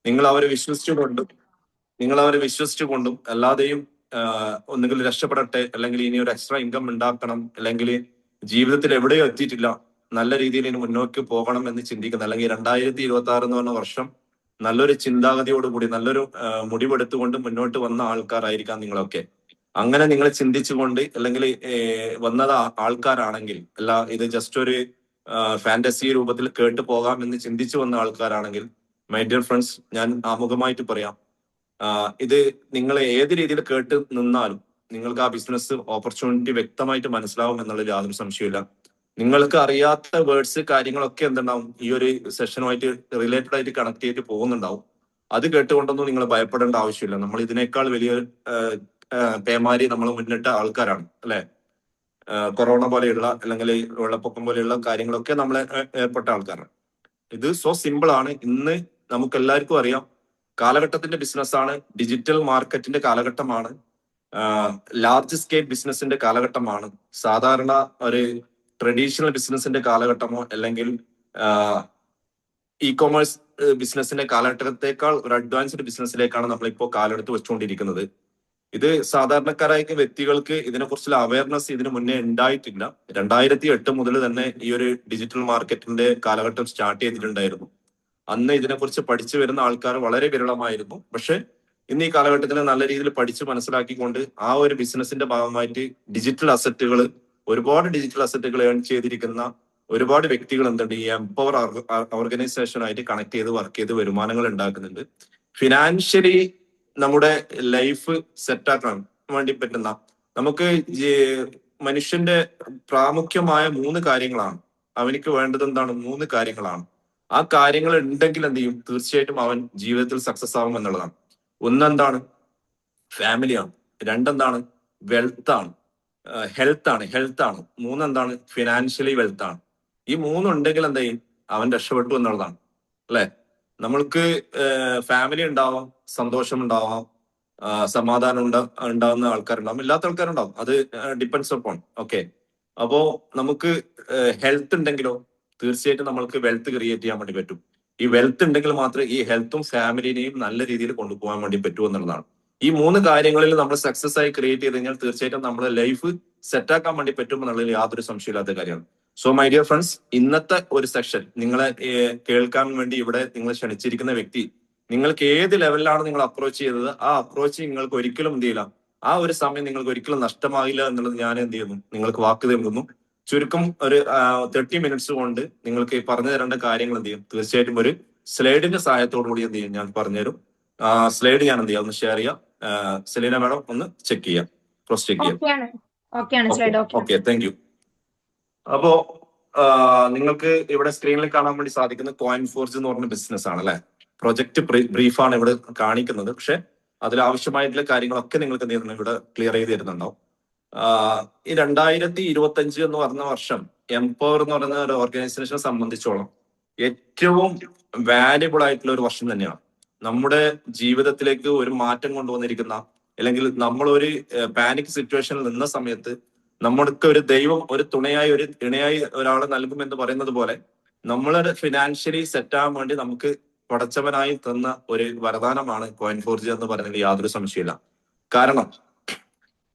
നിങ്ങൾ അവരെ വിശ്വസിച്ചുകൊണ്ടും അല്ലാതെയും ഒന്നുകിൽ രക്ഷപ്പെടട്ടെ, അല്ലെങ്കിൽ ഇനി ഒരു എക്സ്ട്രാ ഇൻകം ഉണ്ടാക്കണം, അല്ലെങ്കിൽ ജീവിതത്തിൽ എവിടെയോ എത്തിയിട്ടില്ല, നല്ല രീതിയിൽ ഇനി മുന്നോട്ട് പോകണം എന്ന് ചിന്തിക്കുന്ന, അല്ലെങ്കിൽ 2026 എന്ന് പറഞ്ഞ വർഷം നല്ലൊരു ചിന്താഗതിയോടുകൂടി നല്ലൊരു മുടിവെടുത്തുകൊണ്ട് മുന്നോട്ട് വന്ന ആൾക്കാരായിരിക്കാം നിങ്ങളൊക്കെ. അങ്ങനെ നിങ്ങൾ ചിന്തിച്ചുകൊണ്ട് അല്ലെങ്കിൽ വന്നത് ആൾക്കാരാണെങ്കിൽ, അല്ല ഇത് ജസ്റ്റ് ഒരു ഫാന്റസി രൂപത്തിൽ കേട്ടു പോകാം എന്ന് ചിന്തിച്ചു വന്ന ആൾക്കാരാണെങ്കിൽ, മൈ ഡിയർ ഫ്രണ്ട്സ്, ഞാൻ ആമുഖമായിട്ട് പറയാം, ഇത് നിങ്ങൾ ഏത് രീതിയിൽ കേട്ട് നിന്നാലും നിങ്ങൾക്ക് ആ ബിസിനസ് ഓപ്പർച്യൂണിറ്റി വ്യക്തമായിട്ട് മനസ്സിലാവും എന്നുള്ളതിൽ യാതൊരു സംശയമില്ല. നിങ്ങൾക്ക് അറിയാത്ത വേർഡ്സ് കാര്യങ്ങളൊക്കെ എന്തുണ്ടാവും ഈ ഒരു സെഷനുമായിട്ട് റിലേറ്റഡ് ആയിട്ട് കണക്ട് ചെയ്തിട്ട് പോകുന്നുണ്ടാവും. അത് കേട്ടുകൊണ്ടൊന്നും നിങ്ങൾ ഭയപ്പെടേണ്ട ആവശ്യമില്ല. നമ്മൾ ഇതിനേക്കാൾ വലിയ പേമാരി നമ്മൾ മുന്നിട്ട ആൾക്കാരാണ്, അല്ലെ? കൊറോണ പോലെയുള്ള അല്ലെങ്കിൽ വെള്ളപ്പൊക്കം പോലെയുള്ള കാര്യങ്ങളൊക്കെ നമ്മൾ ഏർപ്പെട്ട ആൾക്കാരാണ്. ഇത് സോ സിമ്പിൾ ആണ്. ഇന്ന് നമുക്ക് എല്ലാവർക്കും അറിയാം, കാലഘട്ടത്തിന്റെ ബിസിനസ്സാണ്, ഡിജിറ്റൽ മാർക്കറ്റിന്റെ കാലഘട്ടമാണ്, ലാർജ് സ്കെയിൽ ബിസിനസിന്റെ കാലഘട്ടമാണ്. സാധാരണ ഒരു ട്രഡീഷണൽ ബിസിനസിന്റെ കാലഘട്ടമോ അല്ലെങ്കിൽ ഇ കൊമേഴ്സ് ബിസിനസിന്റെ കാലഘട്ടത്തേക്കാൾ ഒരു അഡ്വാൻസ്ഡ് ബിസിനസ്സിലേക്കാണ് നമ്മളിപ്പോൾ കാലെടുത്ത് വെച്ചുകൊണ്ടിരിക്കുന്നത്. ഇത് സാധാരണക്കാരായ വ്യക്തികൾക്ക് ഇതിനെക്കുറിച്ചുള്ള അവയർനെസ് ഇതിനു മുന്നേ ഉണ്ടായിട്ടില്ല. 2008 മുതൽ തന്നെ ഈ ഒരു ഡിജിറ്റൽ മാർക്കറ്റിന്റെ കാലഘട്ടം സ്റ്റാർട്ട് ചെയ്തിട്ടുണ്ടായിരുന്നു. അന്ന് ഇതിനെക്കുറിച്ച് പഠിച്ചു വരുന്ന ആൾക്കാർ വളരെ വിരളമായിരുന്നു. പക്ഷെ ഇന്ന് ഈ കാലഘട്ടത്തിൽ നല്ല രീതിയിൽ പഠിച്ച് മനസ്സിലാക്കിക്കൊണ്ട് ആ ഒരു ബിസിനസിന്റെ ഭാഗമായിട്ട് ഒരുപാട് ഡിജിറ്റൽ അസറ്റുകൾ ഏൺ ചെയ്തിരിക്കുന്ന ഒരുപാട് വ്യക്തികൾ എന്തുണ്ട്, ഈ എംപവർ ഓർഗനൈസേഷനായിട്ട് കണക്ട് ചെയ്ത് വർക്ക് ചെയ്ത് വരുമാനങ്ങൾ ഉണ്ടാക്കുന്നുണ്ട്. ഫിനാൻഷ്യലി നമ്മുടെ ലൈഫ് സെറ്റാക്കാൻ വേണ്ടി പറ്റുന്ന, നമുക്ക് മനുഷ്യന്റെ പ്രാമുഖ്യമായ 3 കാര്യങ്ങളാണ്. അവനിക്ക് വേണ്ടത് എന്താണ്? 3 കാര്യങ്ങളാണ്. ആ കാര്യങ്ങൾ ഉണ്ടെങ്കിൽ എന്ത് ചെയ്യും? തീർച്ചയായിട്ടും അവൻ ജീവിതത്തിൽ സക്സസ് ആവും എന്നുള്ളതാണ്. ഒന്നെന്താണ്? ഫാമിലിയാണ്. രണ്ടെന്താണ്? വെൽത്താണ്, ഹെൽത്താണ്. 3 എന്താണ്? ഫിനാൻഷ്യലി വെൽത്താണ്. ഈ 3 ഉണ്ടെങ്കിൽ എന്ത് ചെയ്യും? അവൻ രക്ഷപ്പെട്ടു എന്നുള്ളതാണ്, അല്ലെ? നമ്മൾക്ക് ഫാമിലി ഉണ്ടാവാം, സന്തോഷം ഉണ്ടാവാം, സമാധാനം ഉണ്ടാവുന്ന ആൾക്കാരുണ്ടാവും, ഇല്ലാത്ത ആൾക്കാരുണ്ടാവും. അത് ഡിപ്പെൻഡ്സ് അപ്പോൺ. ഓക്കെ, അപ്പോ നമുക്ക് ഹെൽത്ത് ഉണ്ടെങ്കിലോ തീർച്ചയായിട്ടും നമ്മൾക്ക് വെൽത്ത് ക്രിയേറ്റ് ചെയ്യാൻ വേണ്ടി പറ്റും. ഈ വെൽത്ത് ഉണ്ടെങ്കിൽ മാത്രമേ ഈ ഹെൽത്തും ഫാമിലിനെയും നല്ല രീതിയിൽ കൊണ്ടുപോകാൻ വേണ്ടി പറ്റൂ എന്നുള്ളതാണ്. ഈ 3 കാര്യങ്ങളിൽ നമ്മൾ സക്സസ് ആയി ക്രിയേറ്റ് ചെയ്ത് കഴിഞ്ഞാൽ തീർച്ചയായിട്ടും നമ്മുടെ ലൈഫ് സെറ്റാക്കാൻ വേണ്ടി പറ്റും എന്നുള്ളതിൽ യാതൊരു സംശയമില്ലാത്ത കാര്യമാണ്. സോ മൈ ഡിയർ ഫ്രണ്ട്സ്, ഇന്നത്തെ ഒരു സെഷൻ നിങ്ങളെ കേൾക്കാൻ വേണ്ടി ഇവിടെ നിങ്ങൾ ക്ഷണിച്ചിരിക്കുന്ന വ്യക്തി, നിങ്ങൾക്ക് ഏത് ലെവലിലാണ് നിങ്ങൾ അപ്രോച്ച് ചെയ്തത്, ആ അപ്രോച്ച് നിങ്ങൾക്ക് ഒരിക്കലും എന്ത് ചെയ്യില്ല, ആ ഒരു സമയം നിങ്ങൾക്ക് ഒരിക്കലും നഷ്ടമാകില്ല എന്നുള്ളത് ഞാൻ എന്ത് ചെയ്യുന്നു, നിങ്ങൾക്ക് വാക്ക് തരുന്നു. ചുരുക്കം ഒരു 30 മിനിറ്റ്സ് കൊണ്ട് നിങ്ങൾക്ക് പറഞ്ഞു തരേണ്ട കാര്യങ്ങൾ എന്ത് ചെയ്യും, തീർച്ചയായിട്ടും ഒരു സ്ലൈഡിന്റെ സഹായത്തോടു കൂടി എന്ത് ചെയ്യും, ഞാൻ പറഞ്ഞുതരും. സ്ലൈഡ് ഞാൻ എന്ത് ചെയ്യാം, ഒന്ന് ഷെയർ ചെയ്യാം. സെലീന മാഡം ഒന്ന് ചെക്ക് ചെയ്യാം, ക്രോസ് ചെക്ക് ചെയ്യാം. Okay, thank you. അപ്പോ നിങ്ങൾക്ക് ഇവിടെ സ്ക്രീനിൽ കാണാൻ വേണ്ടി സാധിക്കുന്ന കോയിൻ ഫോർജ് എന്ന് പറഞ്ഞ ബിസിനസ് ആണ്, അല്ലെ? പ്രൊജക്ട് ബ്രീഫാണ് ഇവിടെ കാണിക്കുന്നത്. പക്ഷെ അതിലാവശ്യമായിട്ടുള്ള കാര്യങ്ങളൊക്കെ നിങ്ങൾക്ക് എന്ത് ചെയ്യുന്നു, ഇവിടെ ക്ലിയർ ചെയ്ത് തരുന്നുണ്ടാവും. ഈ 2025 എന്ന് പറഞ്ഞ വർഷം എംപവർ എന്ന് പറയുന്ന ഒരു ഓർഗനൈസേഷനെ സംബന്ധിച്ചോളം ഏറ്റവും വാല്യുബിൾ ആയിട്ടുള്ള ഒരു വർഷം തന്നെയാണ്. നമ്മുടെ ജീവിതത്തിലേക്ക് ഒരു മാറ്റം കൊണ്ടുവന്നിരിക്കുന്ന, അല്ലെങ്കിൽ നമ്മൾ ഒരു പാനിക് സിറ്റുവേഷനിൽ നിന്ന സമയത്ത് നമ്മൾക്ക് ഒരു ദൈവം ഒരു തുണയായി, ഒരു ഇണയായി ഒരാളെ നൽകും എന്ന് പറയുന്നത് പോലെ, നമ്മളൊരു ഫിനാൻഷ്യലി സെറ്റ് ആവാൻ വേണ്ടി നമുക്ക് പടച്ചവനായി തന്ന ഒരു വരദാനമാണ് കോയിൻ ഫോർജ് എന്ന് പറയുന്നതിൽ യാതൊരു സംശയമില്ല. കാരണം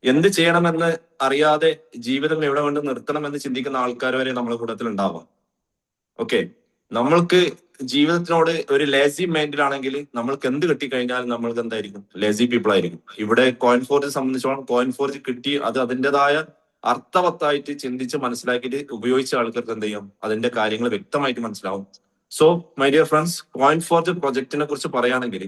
എന്ത് ചെയ്യണമെന്ന് അറിയാതെ ജീവിതം എവിടെ കൊണ്ട് നിർത്തണമെന്ന് ചിന്തിക്കുന്ന ആൾക്കാർ വരെ നമ്മുടെ കൂട്ടത്തിൽ ഉണ്ടാവാം. ഓക്കെ, നമ്മൾക്ക് ജീവിതത്തിനോട് ഒരു ലേസി മൈൻഡിലാണെങ്കിൽ നമ്മൾക്ക് എന്ത് കിട്ടിക്കഴിഞ്ഞാലും നമ്മൾക്ക് എന്തായിരിക്കും, ലേസി പീപ്പിൾ ആയിരിക്കും. ഇവിടെ കോയിൻ ഫോർജ് സംബന്ധിച്ചോളം കോയിൻ ഫോർജ് കിട്ടി അത് അതിൻ്റെതായ അർത്ഥവത്തായിട്ട് ചിന്തിച്ച് മനസ്സിലാക്കിയിട്ട് ഉപയോഗിച്ച ആൾക്കാർക്ക് എന്ത് ചെയ്യും, അതിന്റെ കാര്യങ്ങൾ വ്യക്തമായിട്ട് മനസ്സിലാവും. So my dear friends, coin forge പ്രൊജക്ടിനെ കുറിച്ച് പറയുകയാണെങ്കിൽ,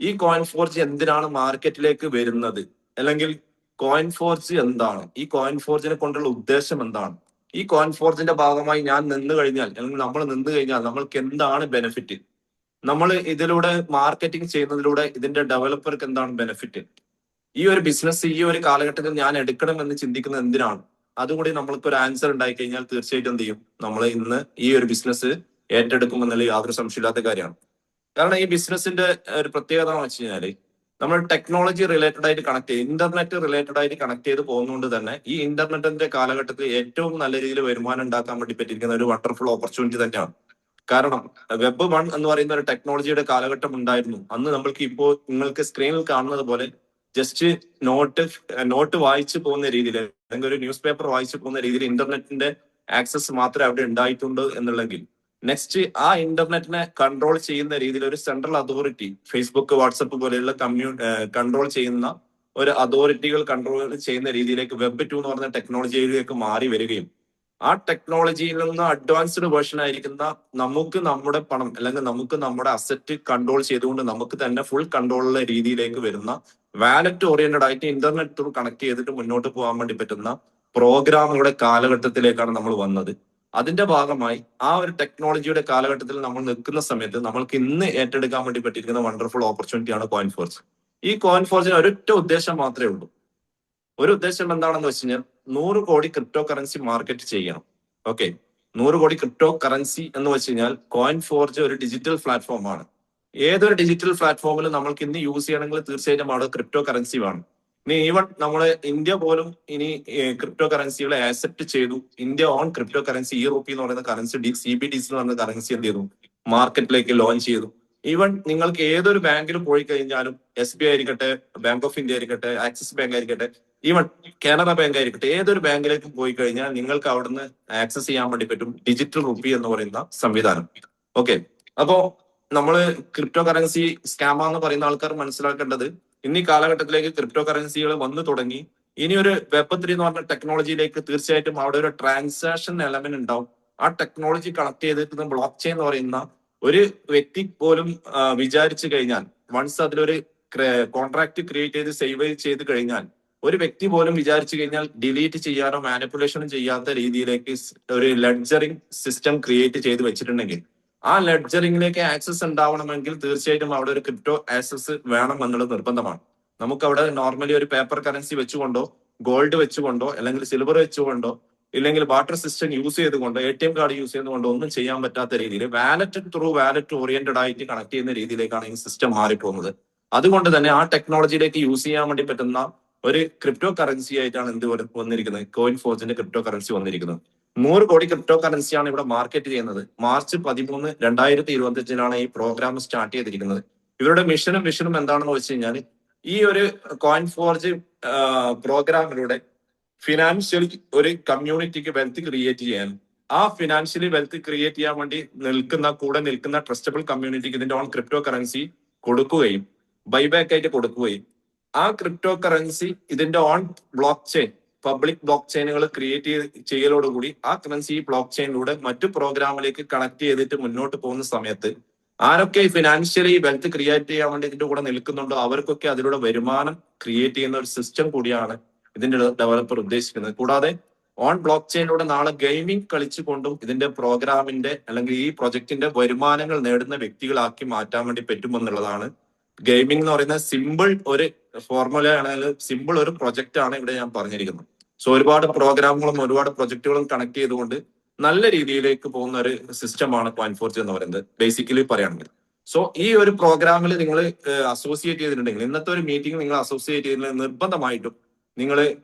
ഈ കോയിൻ ഫോർജ് എന്തിനാണ് മാർക്കറ്റിലേക്ക് വരുന്നത്, അല്ലെങ്കിൽ കോയിൻ ഫോർജ് എന്താണ്, ഈ കോയിൻ ഫോർജിനെ കൊണ്ടുള്ള ഉദ്ദേശം എന്താണ്, ഈ കോയിൻ ഫോർജിന്റെ ഭാഗമായി ഞാൻ നിന്ന് കഴിഞ്ഞാൽ, അല്ലെങ്കിൽ നമ്മൾ നിന്ന് കഴിഞ്ഞാൽ നമ്മൾക്ക് എന്താണ് ബെനിഫിറ്റ്, നമ്മൾ ഇതിലൂടെ മാർക്കറ്റിംഗ് ചെയ്യുന്നതിലൂടെ ഇതിന്റെ ഡെവലപ്പർക്ക് എന്താണ് ബെനിഫിറ്റ്, ഈ ഒരു ബിസിനസ് ഈ ഒരു കാലഘട്ടത്തിൽ ഞാൻ എടുക്കണം എന്ന് ചിന്തിക്കുന്നത് എന്തിനാണ്, അതുകൂടി നമ്മൾക്ക് ഒരു ആൻസർ ഉണ്ടായി കഴിഞ്ഞാൽ തീർച്ചയായിട്ടും എന്ത് ചെയ്യും, നമ്മൾ ഇന്ന് ഈ ഒരു ബിസിനസ് ഏറ്റെടുക്കുമെന്നുള്ള യാതൊരു സംശയമില്ലാത്ത കാര്യമാണ്. കാരണം ഈ ബിസിനസിന്റെ ഒരു പ്രത്യേകത എന്ന് വെച്ച് കഴിഞ്ഞാല്, നമ്മൾ ടെക്നോളജി റിലേറ്റഡ് ആയിട്ട് കണക്ട് ചെയ്ത്, ഇന്റർനെറ്റ് റിലേറ്റഡ് ആയിട്ട് കണക്ട് ചെയ്ത് പോകുന്നതുകൊണ്ട് തന്നെ ഈ ഇന്റർനെറ്റിന്റെ കാലഘട്ടത്തിൽ ഏറ്റവും നല്ല രീതിയിൽ വരുമാനം ഉണ്ടാക്കാൻ വേണ്ടി പറ്റിയിരിക്കുന്ന ഒരു വണ്ടർഫുൾ ഓപ്പർച്യൂണിറ്റി തന്നെയാണ്. കാരണം വെബ് 1 എന്ന് പറയുന്ന ഒരു ടെക്നോളജിയുടെ കാലഘട്ടം ഉണ്ടായിരുന്നു. അന്ന് നമ്മൾക്ക് ഇപ്പോൾ നിങ്ങൾക്ക് സ്ക്രീനിൽ കാണുന്നത് പോലെ ജസ്റ്റ് നോട്ട് വായിച്ചു പോകുന്ന രീതിയിൽ, അല്ലെങ്കിൽ ഒരു ന്യൂസ് പേപ്പർ വായിച്ചു പോകുന്ന രീതിയിൽ ഇന്റർനെറ്റിന്റെ ആക്സസ് മാത്രമേ അവിടെ ഉണ്ടായിട്ടുണ്ട് എന്നുള്ളെങ്കിൽ, നെക്സ്റ്റ് ആ ഇന്റർനെറ്റിനെ കൺട്രോൾ ചെയ്യുന്ന രീതിയിൽ ഒരു സെൻട്രൽ അതോറിറ്റി, ഫേസ്ബുക്ക്, വാട്സപ്പ് പോലെയുള്ള കൺട്രോൾ ചെയ്യുന്ന ഒരു അതോറിറ്റികൾ കൺട്രോൾ ചെയ്യുന്ന രീതിയിലേക്ക് വെബ് 2 എന്ന് പറയുന്ന ടെക്നോളജിയിലേക്ക് മാറി വരികയും, ആ ടെക്നോളജിയിൽ നിന്ന് അഡ്വാൻസ്ഡ് വേർഷൻ ആയിരിക്കുന്ന നമുക്ക് നമ്മുടെ പണം അല്ലെങ്കിൽ നമുക്ക് നമ്മുടെ അസറ്റ് കൺട്രോൾ ചെയ്തുകൊണ്ട് നമുക്ക് തന്നെ ഫുൾ കൺട്രോളുള്ള രീതിയിലേക്ക് വരുന്ന വാലറ്റ് ഓറിയന്റഡ് ആയിട്ട് ഇന്റർനെറ്റ് ത്രൂ കണക്ട് ചെയ്തിട്ട് മുന്നോട്ട് പോകാൻ വേണ്ടി പറ്റുന്ന പ്രോഗ്രാമുകളുടെ കാലഘട്ടത്തിലേക്കാണ് നമ്മൾ വന്നത്. അതിന്റെ ഭാഗമായി ആ ഒരു ടെക്നോളജിയുടെ കാലഘട്ടത്തിൽ നമ്മൾ നിൽക്കുന്ന സമയത്ത് നമ്മൾക്ക് ഇന്ന് ഏറ്റെടുക്കാൻ വേണ്ടി പറ്റിയിരിക്കുന്ന വണ്ടർഫുൾ ഓപ്പർച്യൂണിറ്റിയാണ് കോയിൻഫോർജ്. ഈ കോയിൻഫോർജിന് ഒരൊറ്റ ഉദ്ദേശം മാത്രമേ ഉള്ളൂ. ഒരു ഉദ്ദേശം എന്താണെന്ന് വെച്ച് കഴിഞ്ഞാൽ 100 കോടി ക്രിപ്റ്റോ കറൻസി മാർക്കറ്റ് ചെയ്യണം. ഓക്കെ, 100 കോടി ക്രിപ്റ്റോ കറൻസി എന്ന് വെച്ച് കഴിഞ്ഞാൽ കോയിൻഫോർജ് ഒരു ഡിജിറ്റൽ പ്ലാറ്റ്ഫോമാണ്. ഏതൊരു ഡിജിറ്റൽ പ്ലാറ്റ്ഫോമിലും നമ്മൾക്ക് ഇന്ന് യൂസ് ചെയ്യണമെങ്കിൽ തീർച്ചയായിട്ടും അവിടെ ക്രിപ്റ്റോ കറൻസി വേണം. ഇനി ഈവൻ നമ്മള് ഇന്ത്യ പോലും ഇനി ക്രിപ്റ്റോ കറൻസികളെ ആക്സെപ്റ്റ് ചെയ്തു. India on crypto currency ERP എന്ന് പറയുന്ന കറൻസി, CBDC എന്ന് പറയുന്ന കറൻസി എന്ത് ചെയ്തു, മാർക്കറ്റിലേക്ക് ലോഞ്ച് ചെയ്തു. ഈവൻ നിങ്ങൾക്ക് ഏതൊരു ബാങ്കിൽ പോയി കഴിഞ്ഞാലും, SBI ആയിരിക്കട്ടെ, ബാങ്ക് ഓഫ് ഇന്ത്യ ആയിരിക്കട്ടെ, ആക്സിസ് ബാങ്ക് ആയിരിക്കട്ടെ, ഈവൻ കാനറ ബാങ്ക് ആയിരിക്കട്ടെ, ഏതൊരു ബാങ്കിലേക്ക് പോയി കഴിഞ്ഞാൽ നിങ്ങൾക്ക് അവിടുന്ന് ആക്സസ് ചെയ്യാൻ വേണ്ടി പറ്റും ഡിജിറ്റൽ റുപ്പി എന്ന് പറയുന്ന സംവിധാനം. ഓക്കെ, അപ്പോ നമ്മള് ക്രിപ്റ്റോ കറൻസി സ്കാമാന്ന് പറയുന്ന ആൾക്കാർ മനസ്സിലാക്കേണ്ടത്, ഇന്നീ കാലഘട്ടത്തിലേക്ക് ക്രിപ്റ്റോ കറൻസികൾ വന്നു തുടങ്ങി. ഇനി ഒരു വെബ് 3 എന്ന് പറഞ്ഞ ടെക്നോളജിയിലേക്ക് തീർച്ചയായിട്ടും അവിടെ ഒരു ട്രാൻസാക്ഷൻ എലമെന്റ് ഉണ്ടാവും. ആ ടെക്നോളജി കണക്ട് ചെയ്തിരിക്കുന്ന ബ്ലോക്ക് ചെയിൻ എന്ന് പറയുന്ന ഒരു വ്യക്തി പോലും വിചാരിച്ചു കഴിഞ്ഞാൽ, വൺസ് അതിലൊരു കോൺട്രാക്ട് ക്രിയേറ്റ് ചെയ്ത് സേവ് ചെയ്ത് കഴിഞ്ഞാൽ, ഒരു വ്യക്തി പോലും വിചാരിച്ചു കഴിഞ്ഞാൽ ഡിലീറ്റ് ചെയ്യാനോ മാനിപ്പുലേഷനും ചെയ്യാത്ത രീതിയിലേക്ക് ഒരു ലെഡ്ജറിംഗ് സിസ്റ്റം ക്രിയേറ്റ് ചെയ്ത് വെച്ചിട്ടുണ്ടെങ്കിൽ, ആ ലെഡ്ജറിംഗിലേക്ക് ആക്സസ് ഉണ്ടാവണമെങ്കിൽ തീർച്ചയായിട്ടും അവിടെ ഒരു ക്രിപ്റ്റോ ആക്സസ് വേണം എന്നുള്ളത് നിർബന്ധമാണ്. നമുക്ക് അവിടെ നോർമലി ഒരു പേപ്പർ കറൻസി വെച്ചുകൊണ്ടോ, ഗോൾഡ് വെച്ചുകൊണ്ടോ, അല്ലെങ്കിൽ സിൽവർ വെച്ചുകൊണ്ടോ, ഇല്ലെങ്കിൽ വാട്ടർ സിസ്റ്റം യൂസ് ചെയ്തുകൊണ്ടോ, ATM കാർഡ് യൂസ് ചെയ്തുകൊണ്ടോ ഒന്നും ചെയ്യാൻ പറ്റാത്ത രീതിയിൽ വാലറ്റ് ഓറിയന്റഡ് ആയിട്ട് കണക്ട് ചെയ്യുന്ന രീതിയിലേക്കാണ് ഈ സിസ്റ്റം മാറിപ്പോകുന്നത്. അതുകൊണ്ട് തന്നെ ആ ടെക്നോളജിയിലേക്ക് യൂസ് ചെയ്യാൻ വേണ്ടി പറ്റുന്ന ഒരു ക്രിപ്റ്റോ കറൻസി ആയിട്ടാണ് എന്ത് വന്നിരിക്കുന്നത്, കോയിൻഫോർജിന്റെ ക്രിപ്റ്റോ കറൻസി വന്നിരിക്കുന്നത്. 100 കോടി ക്രിപ്റ്റോ കറൻസിയാണ് ഇവിടെ മാർക്കറ്റ് ചെയ്യുന്നത്. മാർച്ച് 13, 2025 ഈ പ്രോഗ്രാം സ്റ്റാർട്ട് ചെയ്തിരിക്കുന്നത്. ഇവരുടെ മിഷനും എന്താണെന്ന് വെച്ച് കഴിഞ്ഞാൽ, ഈ ഒരു കോയിൻഫോർജ് പ്രോഗ്രാമിലൂടെ ഫിനാൻഷ്യലി ഒരു കമ്മ്യൂണിറ്റിക്ക് വെൽത്ത് ക്രിയേറ്റ് ചെയ്യാൻ, ആ ഫിനാൻഷ്യലി വെൽത്ത് ക്രിയേറ്റ് ചെയ്യാൻ വേണ്ടി കൂടെ നിൽക്കുന്ന ട്രസ്റ്റബിൾ കമ്മ്യൂണിറ്റിക്ക് ഇതിന്റെ ഓൺ ക്രിപ്റ്റോ കറൻസി കൊടുക്കുകയും ബൈബാക്ക് ആയിട്ട് കൊടുക്കുകയും, ആ ക്രിപ്റ്റോ കറൻസി ഇതിന്റെ own block chain, public block ചെയിനുകൾ ക്രിയേറ്റ് ചെയ്യലോടുകൂടി ആ കറൻസി ഈ ബ്ലോക്ക് ചെയിനിലൂടെ മറ്റു പ്രോഗ്രാമിലേക്ക് കണക്ട് ചെയ്തിട്ട് മുന്നോട്ട് പോകുന്ന സമയത്ത് ആരൊക്കെ ഫിനാൻഷ്യലി വെൽത്ത് ക്രിയേറ്റ് ചെയ്യാൻ വേണ്ടി ഇതിന്റെ കൂടെ നിൽക്കുന്നുണ്ടോ അവർക്കൊക്കെ അതിലൂടെ വരുമാനം ക്രിയേറ്റ് ചെയ്യുന്ന ഒരു സിസ്റ്റം കൂടിയാണ് ഇതിന്റെ ഡെവലപ്പർ ഉദ്ദേശിക്കുന്നത്. കൂടാതെ ഓൺ ബ്ലോക്ക് ചെയിനിലൂടെ നാളെ ഗെയിമിംഗ് കളിച്ചുകൊണ്ടും ഇതിന്റെ പ്രോഗ്രാമിന്റെ അല്ലെങ്കിൽ ഈ പ്രൊജക്ടിന്റെ വരുമാനങ്ങൾ നേടുന്ന വ്യക്തികളാക്കി മാറ്റാൻ വേണ്ടി പറ്റുമെന്നുള്ളതാണ്. ഗെയിമിംഗ് എന്ന് പറയുന്ന സിമ്പിൾ ഒരു ഫോർമുല ആണെങ്കിൽ സിമ്പിൾ ഒരു പ്രൊജക്റ്റ് ആണ് ഇവിടെ ഞാൻ പറഞ്ഞിരിക്കുന്നത്. സോ ഒരുപാട് പ്രോഗ്രാമുകളും ഒരുപാട് പ്രൊജക്ടുകളും കണക്ട് ചെയ്തുകൊണ്ട് നല്ല രീതിയിലേക്ക് പോകുന്ന ഒരു സിസ്റ്റമാണ് കോയിൻഫോർജ് എന്ന് പറയുന്നത്, ബേസിക്കലി പറയുകയാണെങ്കിൽ. സോ ഈ ഒരു പ്രോഗ്രാമിൽ നിങ്ങൾ അസോസിയേറ്റ് ചെയ്തിട്ടുണ്ടെങ്കിൽ, ഇന്നത്തെ ഒരു മീറ്റിംഗ് നിങ്ങൾ അസോസിയേറ്റ് ചെയ്തിട്ടുണ്ടെങ്കിൽ നിർബന്ധമായിട്ടും നിങ്ങൾ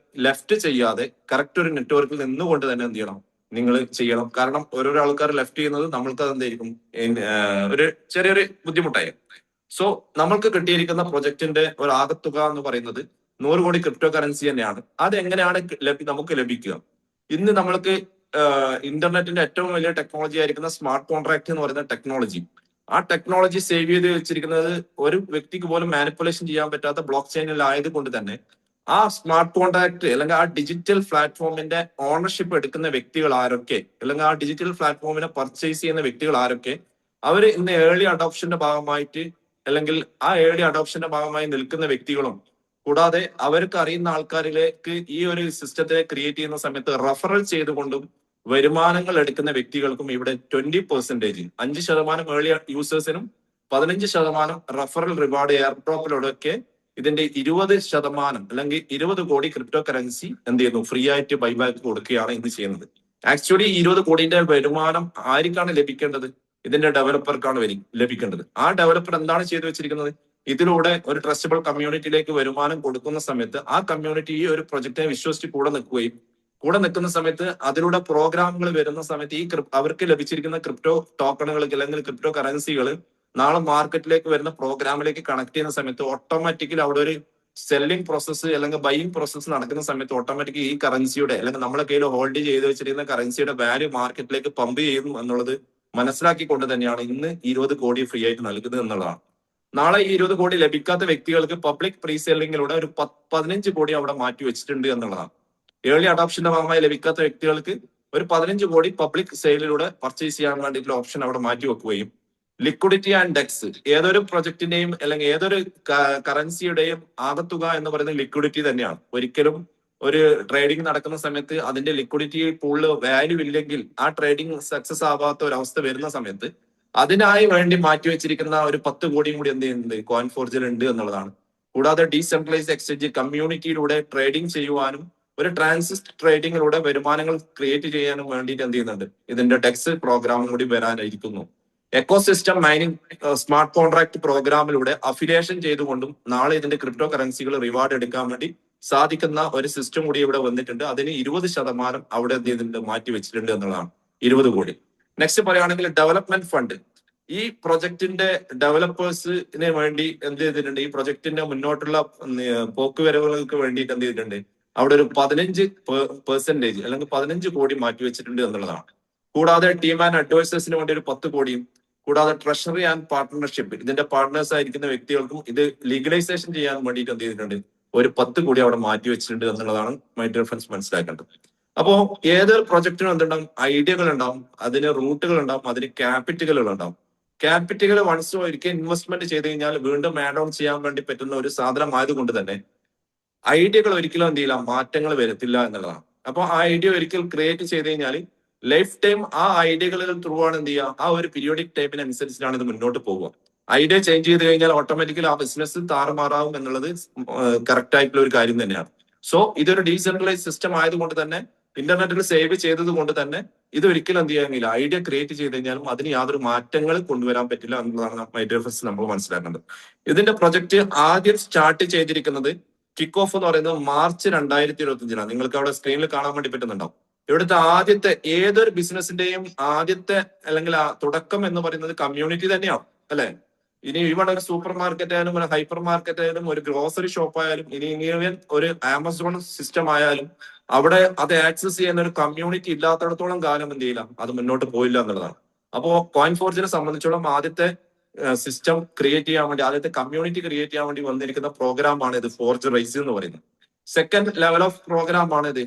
ലെഫ്റ്റ് ചെയ്യാതെ കറക്റ്റ് ഒരു നെറ്റ്വർക്കിൽ നിന്നുകൊണ്ട് തന്നെ എന്ത് ചെയ്യണം, നിങ്ങൾ ചെയ്യണം. കാരണം ഓരോരോ ആൾക്കാർ ലെഫ്റ്റ് ചെയ്യുന്നത് നമ്മൾക്ക് എന്തായിരിക്കും, ഒരു ചെറിയൊരു ബുദ്ധിമുട്ടായി. സോ നമ്മൾക്ക് കിട്ടിയിരിക്കുന്ന പ്രൊജക്ടിന്റെ ഒരു ആകത്തുക എന്ന് പറയുന്നത് 100 കോടി ക്രിപ്റ്റോ കറൻസി തന്നെയാണ്. അത് എങ്ങനെയാണ് നമുക്ക് ലഭിക്കുക? ഇന്ന് നമ്മൾക്ക് ഇന്റർനെറ്റിന്റെ ഏറ്റവും വലിയ ടെക്നോളജി ആയിരിക്കുന്ന സ്മാർട്ട് കോൺട്രാക്ട് എന്ന് പറയുന്ന ടെക്നോളജി, ആ ടെക്നോളജി സേവ് ചെയ്ത് വെച്ചിരിക്കുന്നത് ഒരു വ്യക്തിക്ക് പോലും മാനിപ്പുലേഷൻ ചെയ്യാൻ പറ്റാത്ത ബ്ലോക്ക് ചെയിനിൽ ആയതുകൊണ്ട് തന്നെ ആ സ്മാർട്ട് കോൺട്രാക്ട് അല്ലെങ്കിൽ ആ ഡിജിറ്റൽ പ്ലാറ്റ്ഫോമിന്റെ ഓണർഷിപ്പ് എടുക്കുന്ന വ്യക്തികൾ ആരൊക്കെ, അല്ലെങ്കിൽ ആ ഡിജിറ്റൽ പ്ലാറ്റ്ഫോമിനെ പർച്ചേസ് ചെയ്യുന്ന വ്യക്തികൾ ആരൊക്കെ, അവർ ഇന്ന് ഏർലി അഡോപ്ഷന്റെ ഭാഗമായിട്ട് അല്ലെങ്കിൽ ആ ഏർലി അഡോപ്ഷന്റെ ഭാഗമായി നിൽക്കുന്ന വ്യക്തികളും, കൂടാതെ അവർക്ക് അറിയുന്ന ആൾക്കാരിലേക്ക് ഈ ഒരു സിസ്റ്റത്തെ ക്രിയേറ്റ് ചെയ്യുന്ന സമയത്ത് റെഫറൽ ചെയ്തുകൊണ്ടും വരുമാനങ്ങൾ എടുക്കുന്ന വ്യക്തികൾക്കും ഇവിടെ 20%, 5% ഏർലി യൂസേഴ്സിനും 15% റെഫറൽ റിവാർഡ് എയർ ഡ്രോപ്പിലൂടെയൊക്കെ ഇതിന്റെ 20% അല്ലെങ്കിൽ 20 കോടി ക്രിപ്റ്റോ കറൻസി എന്ത് ചെയ്യുന്നു, ഫ്രീ ആയിട്ട് ബൈബാക്ക് കൊടുക്കുകയാണ് ഇന്ന് ചെയ്യുന്നത്. ആക്ച്വലി 20 കോടിന്റെ വരുമാനം ആർക്കാണ് ലഭിക്കേണ്ടത്? ഇതിന്റെ ഡെവലപ്പർക്കാണ് ലഭിക്കേണ്ടത്. ആ ഡെവലപ്പർ എന്താണ് ചെയ്തു വെച്ചിരിക്കുന്നത്? ഇതിലൂടെ ഒരു ട്രസ്റ്റബിൾ കമ്മ്യൂണിറ്റിയിലേക്ക് വരുമാനം കൊടുക്കുന്ന സമയത്ത് ആ കമ്മ്യൂണിറ്റി ഈ ഒരു പ്രൊജക്റ്റിനെ വിശ്വസിച്ച് കൂടെ നിൽക്കുകയും കൂടെ നിൽക്കുന്ന സമയത്ത് അതിലൂടെ പ്രോഗ്രാമുകൾ വരുന്ന സമയത്ത് ഈ അവർക്ക് ലഭിച്ചിരിക്കുന്ന ക്രിപ്റ്റോ ടോക്കണുകൾ അല്ലെങ്കിൽ ക്രിപ്റ്റോ കറൻസികൾ നാളെ മാർക്കറ്റിലേക്ക് വരുന്ന പ്രോഗ്രാമിലേക്ക് കണക്ട് ചെയ്യുന്ന സമയത്ത് ഓട്ടോമാറ്റിക്കലി അവിടെ ഒരു സെല്ലിംഗ് പ്രോസസ്സ് അല്ലെങ്കിൽ ബൈയിങ് പ്രോസസ്സ് നടക്കുന്ന സമയത്ത് ഓട്ടോമാറ്റിക്കലി ഈ കറൻസിയുടെ അല്ലെങ്കിൽ നമ്മളെ കയ്യിൽ ഹോൾഡ് ചെയ്ത് വെച്ചിരിക്കുന്ന കറൻസിയുടെ വാല്യൂ മാർക്കറ്റിലേക്ക് പമ്പ് ചെയ്യുന്നു എന്നുള്ളത് മനസ്സിലാക്കിക്കൊണ്ട് തന്നെയാണ് ഇന്ന് 20 കോടി ഫ്രീ ആയിട്ട് നൽകുന്നത് എന്നുള്ളതാണ്. നാളെ ഈ 20 കോടി ലഭിക്കാത്ത വ്യക്തികൾക്ക് പബ്ലിക് പ്രീ സെല്ലിങ്ങിലൂടെ ഒരു 15 കോടി അവിടെ മാറ്റി വെച്ചിട്ടുണ്ട് എന്നുള്ളതാണ്. ഏർലി അഡോപ്ഷന്റെ ഭാഗമായി ലഭിക്കാത്ത വ്യക്തികൾക്ക് ഒരു 15 കോടി പബ്ലിക് സെയിലിലൂടെ പർച്ചേസ് ചെയ്യാൻ വേണ്ടിയിട്ടുള്ള ഓപ്ഷൻ അവിടെ മാറ്റി വെക്കുകയും ലിക്വിഡിറ്റി ആൻഡ് ഡെക്സ് ഏതൊരു പ്രൊജക്ടിന്റെയും അല്ലെങ്കിൽ ഏതൊരു കറൻസിയുടെയും ആകത്തുക എന്ന് പറയുന്നത് ലിക്വിഡിറ്റി തന്നെയാണ്. ഒരിക്കലും ഒരു ട്രേഡിംഗ് നടക്കുന്ന സമയത്ത് അതിന്റെ ലിക്വിഡിറ്റി പൂളിൽ വാല്യൂ ഇല്ലെങ്കിൽ ആ ട്രേഡിംഗ് സക്സസ് ആവാത്ത ഒരു അവസ്ഥ വരുന്ന സമയത്ത് അതിനായി വേണ്ടി മാറ്റിവെച്ചിരിക്കുന്ന ഒരു 10 കോടിയും കൂടി എന്ത് ചെയ്യുന്നുണ്ട് കോയിൻ ഫോർജിൽ ഉണ്ട് എന്നുള്ളതാണ്. കൂടാതെ ഡീസെൻട്രലൈസ്ഡ് എക്സ്ചേഞ്ച് കമ്മ്യൂണിറ്റിയിലൂടെ ട്രേഡിംഗ് ചെയ്യുവാനും ഒരു ട്രാൻസിസ്റ്റ് ട്രേഡിങ്ങിലൂടെ വരുമാനങ്ങൾ ക്രിയേറ്റ് ചെയ്യാനും വേണ്ടിയിട്ട് എന്ത് ചെയ്യുന്നുണ്ട് ഇതിന്റെ ഡെക്സ് പ്രോഗ്രാമും കൂടി വരാനായിരിക്കുന്നു. എക്കോസിസ്റ്റം മൈനിങ് സ്മാർട്ട് കോൺട്രാക്ട് പ്രോഗ്രാമിലൂടെ അഫിലിയേഷൻ ചെയ്തുകൊണ്ടും നാളെ ഇതിന്റെ ക്രിപ്റ്റോ കറൻസികൾ റിവാർഡ് എടുക്കാൻ വേണ്ടി സാധിക്കുന്ന ഒരു സിസ്റ്റം കൂടി ഇവിടെ വന്നിട്ടുണ്ട്. അതിന് 20% അവിടെ എന്ത് ചെയ്തിട്ടുണ്ട് മാറ്റി വെച്ചിട്ടുണ്ട് എന്നുള്ളതാണ് 20 കോടി. നെക്സ്റ്റ് പറയുകയാണെങ്കിൽ ഡെവലപ്മെന്റ് ഫണ്ട് ഈ പ്രൊജക്ടിന്റെ ഡെവലപ്പേഴ്സിന് വേണ്ടി എന്ത് ചെയ്തിട്ടുണ്ട് ഈ പ്രൊജക്ടിന്റെ മുന്നോട്ടുള്ള പോക്കുവരവുകൾക്ക് വേണ്ടിയിട്ട് എന്ത് ചെയ്തിട്ടുണ്ട് അവിടെ ഒരു 15% അല്ലെങ്കിൽ 15 കോടി മാറ്റി വെച്ചിട്ടുണ്ട് എന്നുള്ളതാണ്. കൂടാതെ ടീം ആൻഡ് അഡ്വൈസേഴ്സിന് വേണ്ടി ഒരു 10 കോടിയും കൂടാതെ ട്രഷറി ആൻഡ് പാർട്ട്ണർഷിപ്പ് ഇതിന്റെ പാർട്ട്നേഴ്സ് ആയിരിക്കുന്ന വ്യക്തികൾക്കും ഇത് ലീഗലൈസേഷൻ ചെയ്യാൻ വേണ്ടിയിട്ട് എന്ത് ചെയ്തിട്ടുണ്ട് ഒരു 10 കോടി അവിടെ മാറ്റി വെച്ചിട്ടുണ്ട് എന്നുള്ളതാണ് മൈ ഡിയർ ഫ്രണ്ട്സ് മനസ്സിലാക്കേണ്ടത്. അപ്പോ ഏതൊരു പ്രൊജക്ടിനും എന്തുണ്ടാവും ഐഡിയകൾ ഉണ്ടാവും, അതിന് റൂട്ടുകൾ ഉണ്ടാവും, അതിന് ക്യാപിറ്റലുകൾ ഉണ്ടാവും. ക്യാപിറ്റലുകൾ വൺസ് ഒരിക്കൽ ഇൻവെസ്റ്റ്മെന്റ് ചെയ്ത് കഴിഞ്ഞാൽ വീണ്ടും ആഡ് ഓൺ ചെയ്യാൻ വേണ്ടി പറ്റുന്ന ഒരു സാധനം ആയതുകൊണ്ട് തന്നെ ഐഡിയകൾ ഒരിക്കലും എന്ത് ചെയ്യില്ല മാറ്റങ്ങൾ വരത്തില്ല എന്നുള്ളതാണ്. അപ്പൊ ആ ഐഡിയ ഒരിക്കൽ ക്രിയേറ്റ് ചെയ്ത് കഴിഞ്ഞാൽ ലൈഫ് ടൈം ആ ഐഡിയകളിൽ ത്രൂ ആണ് എന്ത് ചെയ്യുക ആ ഒരു പീരിയോഡിക് ടൈമിനനുസരിച്ചിട്ടാണ് ഇത് മുന്നോട്ട് പോകുക. ഐഡിയ ചേഞ്ച് ചെയ്ത് കഴിഞ്ഞാൽ ഓട്ടോമാറ്റിക്കലി ആ ബിസിനസ് താറുമാറാവും എന്നുള്ളത് കറക്റ്റ് ആയിട്ടുള്ള ഒരു കാര്യം തന്നെയാണ്. സോ ഇതൊരു ഡീസെൻട്രലൈസ് സിസ്റ്റം ആയതുകൊണ്ട് തന്നെ ഇന്റർനെറ്റിൽ സേവ് ചെയ്തത് കൊണ്ട് തന്നെ ഇത് ഒരിക്കലും എന്ത് ചെയ്യാനില്ല ഐഡിയ ക്രിയേറ്റ് ചെയ്ത് കഴിഞ്ഞാലും അതിന് യാതൊരു മാറ്റങ്ങൾ കൊണ്ടുവരാൻ പറ്റില്ല എന്നുള്ളതാണ് മൈ ഡിയർ ഫ്രണ്ട്സ് നമ്മൾ മനസ്സിലാക്കേണ്ടത്. ഇതിന്റെ പ്രൊജക്ട് ആദ്യം സ്റ്റാർട്ട് ചെയ്തിരിക്കുന്നത് കിക്ക് ഓഫ് എന്ന് പറയുന്നത് മാർച്ച് 2025 നിങ്ങൾക്ക് അവിടെ സ്ക്രീനിൽ കാണാൻ വേണ്ടി പറ്റുന്നുണ്ടാവും. ഇവിടുത്തെ ആദ്യത്തെ ഏതൊരു ബിസിനസിന്റെയും ആദ്യത്തെ അല്ലെങ്കിൽ തുടക്കം എന്ന് പറയുന്നത് കമ്മ്യൂണിറ്റി തന്നെയാണ് അല്ലെ. ഇനി ഇവിടെ ഒരു സൂപ്പർ മാർക്കറ്റ് ആയാലും ഒരു ഹൈപ്പർ മാർക്കറ്റ് ആയാലും ഒരു ഗ്രോസറി ഷോപ്പ് ആയാലും ഇനി ഒരു ആമസോൺ സിസ്റ്റം ആയാലും അവിടെ അത് ആക്സസ് ചെയ്യുന്ന ഒരു കമ്മ്യൂണിറ്റി ഇല്ലാത്തടത്തോളം കാലം എന്ത് ചെയ്യില്ല അത് മുന്നോട്ട് പോയില്ല എന്നുള്ളതാണ്. അപ്പോ കോയിൻ ഫോർജിനെ സംബന്ധിച്ചോളം ആദ്യത്തെ സിസ്റ്റം ക്രിയേറ്റ് ചെയ്യാൻ വേണ്ടി ആദ്യത്തെ കമ്മ്യൂണിറ്റി ക്രിയേറ്റ് ചെയ്യാൻ വേണ്ടി വന്നിരിക്കുന്ന പ്രോഗ്രാമാണ് ഇത് ഫോർജ് റൈസ് എന്ന് പറയുന്നത്. സെക്കൻഡ് ലെവൽ ഓഫ് പ്രോഗ്രാം ആണ് ഇത്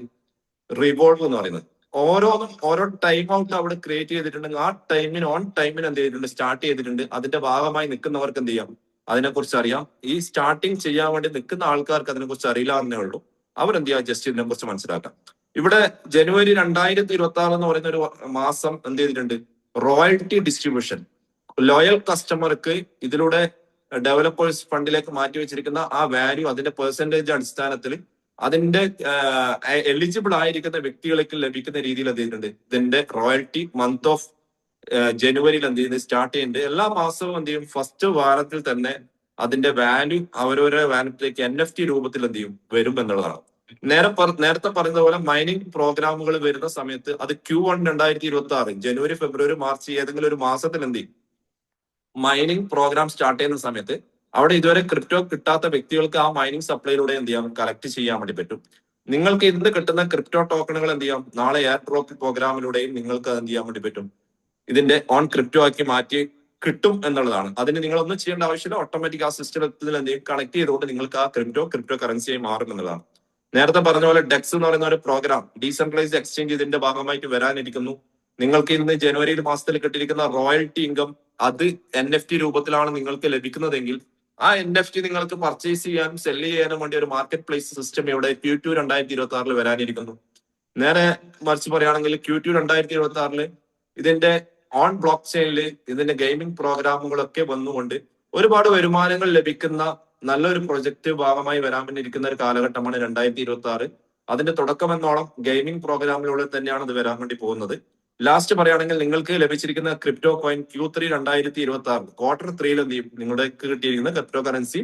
റിവോൾവ് എന്ന് പറയുന്നത്. ഓരോന്നും ഓരോ ടൈം ഔട്ട് അവിടെ ക്രിയേറ്റ് ചെയ്തിട്ടുണ്ടെങ്കിൽ ആ ടൈമിന് ഓൺ ടൈമിന് എന്ത് ചെയ്തിട്ടുണ്ട് സ്റ്റാർട്ട് ചെയ്തിട്ടുണ്ട്. അതിന്റെ ഭാഗമായി നിൽക്കുന്നവർക്ക് എന്ത് ചെയ്യാം അതിനെക്കുറിച്ച് അറിയാം. ഈ സ്റ്റാർട്ടിങ് ചെയ്യാൻ വേണ്ടി നിൽക്കുന്ന ആൾക്കാർക്ക് അതിനെക്കുറിച്ച് അറിയില്ല എന്നേ ഉള്ളൂ. അവരെന്ത് ചെയ്യാം ജസ്റ്റ് ഇതിനെ കുറിച്ച് മനസ്സിലാക്കാം. ഇവിടെ ജനുവരി 2026 എന്ന് പറയുന്ന ഒരു മാസം എന്ത് ചെയ്തിട്ടുണ്ട് റോയൽറ്റി ഡിസ്ട്രിബ്യൂഷൻ ലോയൽ കസ്റ്റമർക്ക് ഇതിലൂടെ ഡെവലപ്പേഴ്സ് ഫണ്ടിലേക്ക് മാറ്റി വെച്ചിരിക്കുന്ന ആ വാല്യൂ അതിന്റെ പെർസെന്റേജ് അടിസ്ഥാനത്തിൽ അതിന്റെ എലിജിബിൾ ആയിരിക്കുന്ന വ്യക്തികൾക്ക് ലഭിക്കുന്ന രീതിയിൽ എന്ത് ചെയ്തിട്ടുണ്ട് ഇതിന്റെ റോയൽറ്റി മന്ത് ഓഫ് ജനുവരിയിൽ എന്ത് ചെയ്യുന്നത് സ്റ്റാർട്ട് ചെയ്യുന്നുണ്ട്. എല്ലാ മാസവും എന്ത് ചെയ്യും ഫസ്റ്റ് വാരത്തിൽ തന്നെ അതിന്റെ വാല്യൂ അവരവരുടെ വാലറ്റിലേക്ക് NFT രൂപത്തിൽ എന്ത് ചെയ്യും വരും എന്നുള്ളതാണ്. നേരത്തെ പറഞ്ഞതുപോലെ മൈനിങ് പ്രോഗ്രാമുകൾ വരുന്ന സമയത്ത് അത് Q1 2026 ജനുവരി ഫെബ്രുവരി മാർച്ച് ഏതെങ്കിലും ഒരു മാസത്തിൽ എന്ത് ചെയ്യും മൈനിങ് പ്രോഗ്രാം സ്റ്റാർട്ട് ചെയ്യുന്ന സമയത്ത് അവിടെ ഇതുവരെ ക്രിപ്റ്റോ കിട്ടാത്ത വ്യക്തികൾക്ക് ആ മൈനിങ് സപ്ലൈയിലൂടെ എന്ത് ചെയ്യാം കളക്ട് ചെയ്യാൻ വേണ്ടി പറ്റും. നിങ്ങൾക്ക് ഇന്ന് കിട്ടുന്ന ക്രിപ്റ്റോ ടോക്കണുകൾ എന്ത് ചെയ്യാം നാളെ എയർ ഡ്രോപ്പ് പ്രോഗ്രാമിലൂടെയും നിങ്ങൾക്ക് എന്ത് ചെയ്യാൻ വേണ്ടി പറ്റും ഇതിന്റെ ഓൺ ക്രിപ്റ്റോ ആക്കി മാറ്റി കിട്ടും എന്നുള്ളതാണ്. അതിന് നിങ്ങളൊന്നും ചെയ്യേണ്ട ആവശ്യമില്ല. ഓട്ടോമാറ്റിക് ആ സിസ്റ്റത്തിൽ എന്ത് ചെയ്യും കണക്ട് ചെയ്തുകൊണ്ട് നിങ്ങൾക്ക് ആ ക്രിപ്റ്റോ കറൻസിയായി മാറും എന്നുള്ളതാണ്. നേരത്തെ പറഞ്ഞ പോലെ ഡെക്സ് എന്ന് പറയുന്ന ഒരു പ്രോഗ്രാം ഡീസെൻട്രലൈസ്ഡ് എക്സ്ചേഞ്ച് ഇതിന്റെ ഭാഗമായിട്ട് വരാനിരിക്കുന്നു. നിങ്ങൾക്ക് ഇന്ന് ജനുവരി മാസത്തിൽ കിട്ടിയിരിക്കുന്ന റോയൽറ്റി ഇൻകം അത് NFT രൂപത്തിലാണ് നിങ്ങൾക്ക് ലഭിക്കുന്നതെങ്കിൽ ആ NFT നിങ്ങൾക്ക് പർച്ചേസ് ചെയ്യാനും സെല്ല് ചെയ്യാനും വേണ്ടി ഒരു മാർക്കറ്റ് പ്ലേസ് സിസ്റ്റം ഇവിടെ Q2 2026 വരാനിരിക്കുന്നു. നേരെ മറിച്ച് പറയുകയാണെങ്കിൽ Q2 2026 ഇതിന്റെ ഓൺ ബ്ലോക്ക് ചെയിനിൽ ഇതിന്റെ ഗെയിമിംഗ് പ്രോഗ്രാമുകളൊക്കെ വന്നുകൊണ്ട് ഒരുപാട് വരുമാനങ്ങൾ ലഭിക്കുന്ന നല്ലൊരു പ്രൊജക്ട് ഭാഗമായി വരാൻ വേണ്ടിയിരിക്കുന്ന ഒരു കാലഘട്ടമാണ് 2026. അതിന്റെ തുടക്കം എന്നോളം ഗെയിമിംഗ് പ്രോഗ്രാമിലൂടെ തന്നെയാണ് ഇത് വരാൻ വേണ്ടി പോകുന്നത്. ലാസ്റ്റ് പറയുകയാണെങ്കിൽ നിങ്ങൾക്ക് ലഭിച്ചിരിക്കുന്ന ക്രിപ്റ്റോ കോയിൻ Q3 2026 ക്വാർട്ടർ 3 എന്ത് ചെയ്യും നിങ്ങൾക്ക് കിട്ടിയിരിക്കുന്ന ക്രിപ്റ്റോ കറൻസി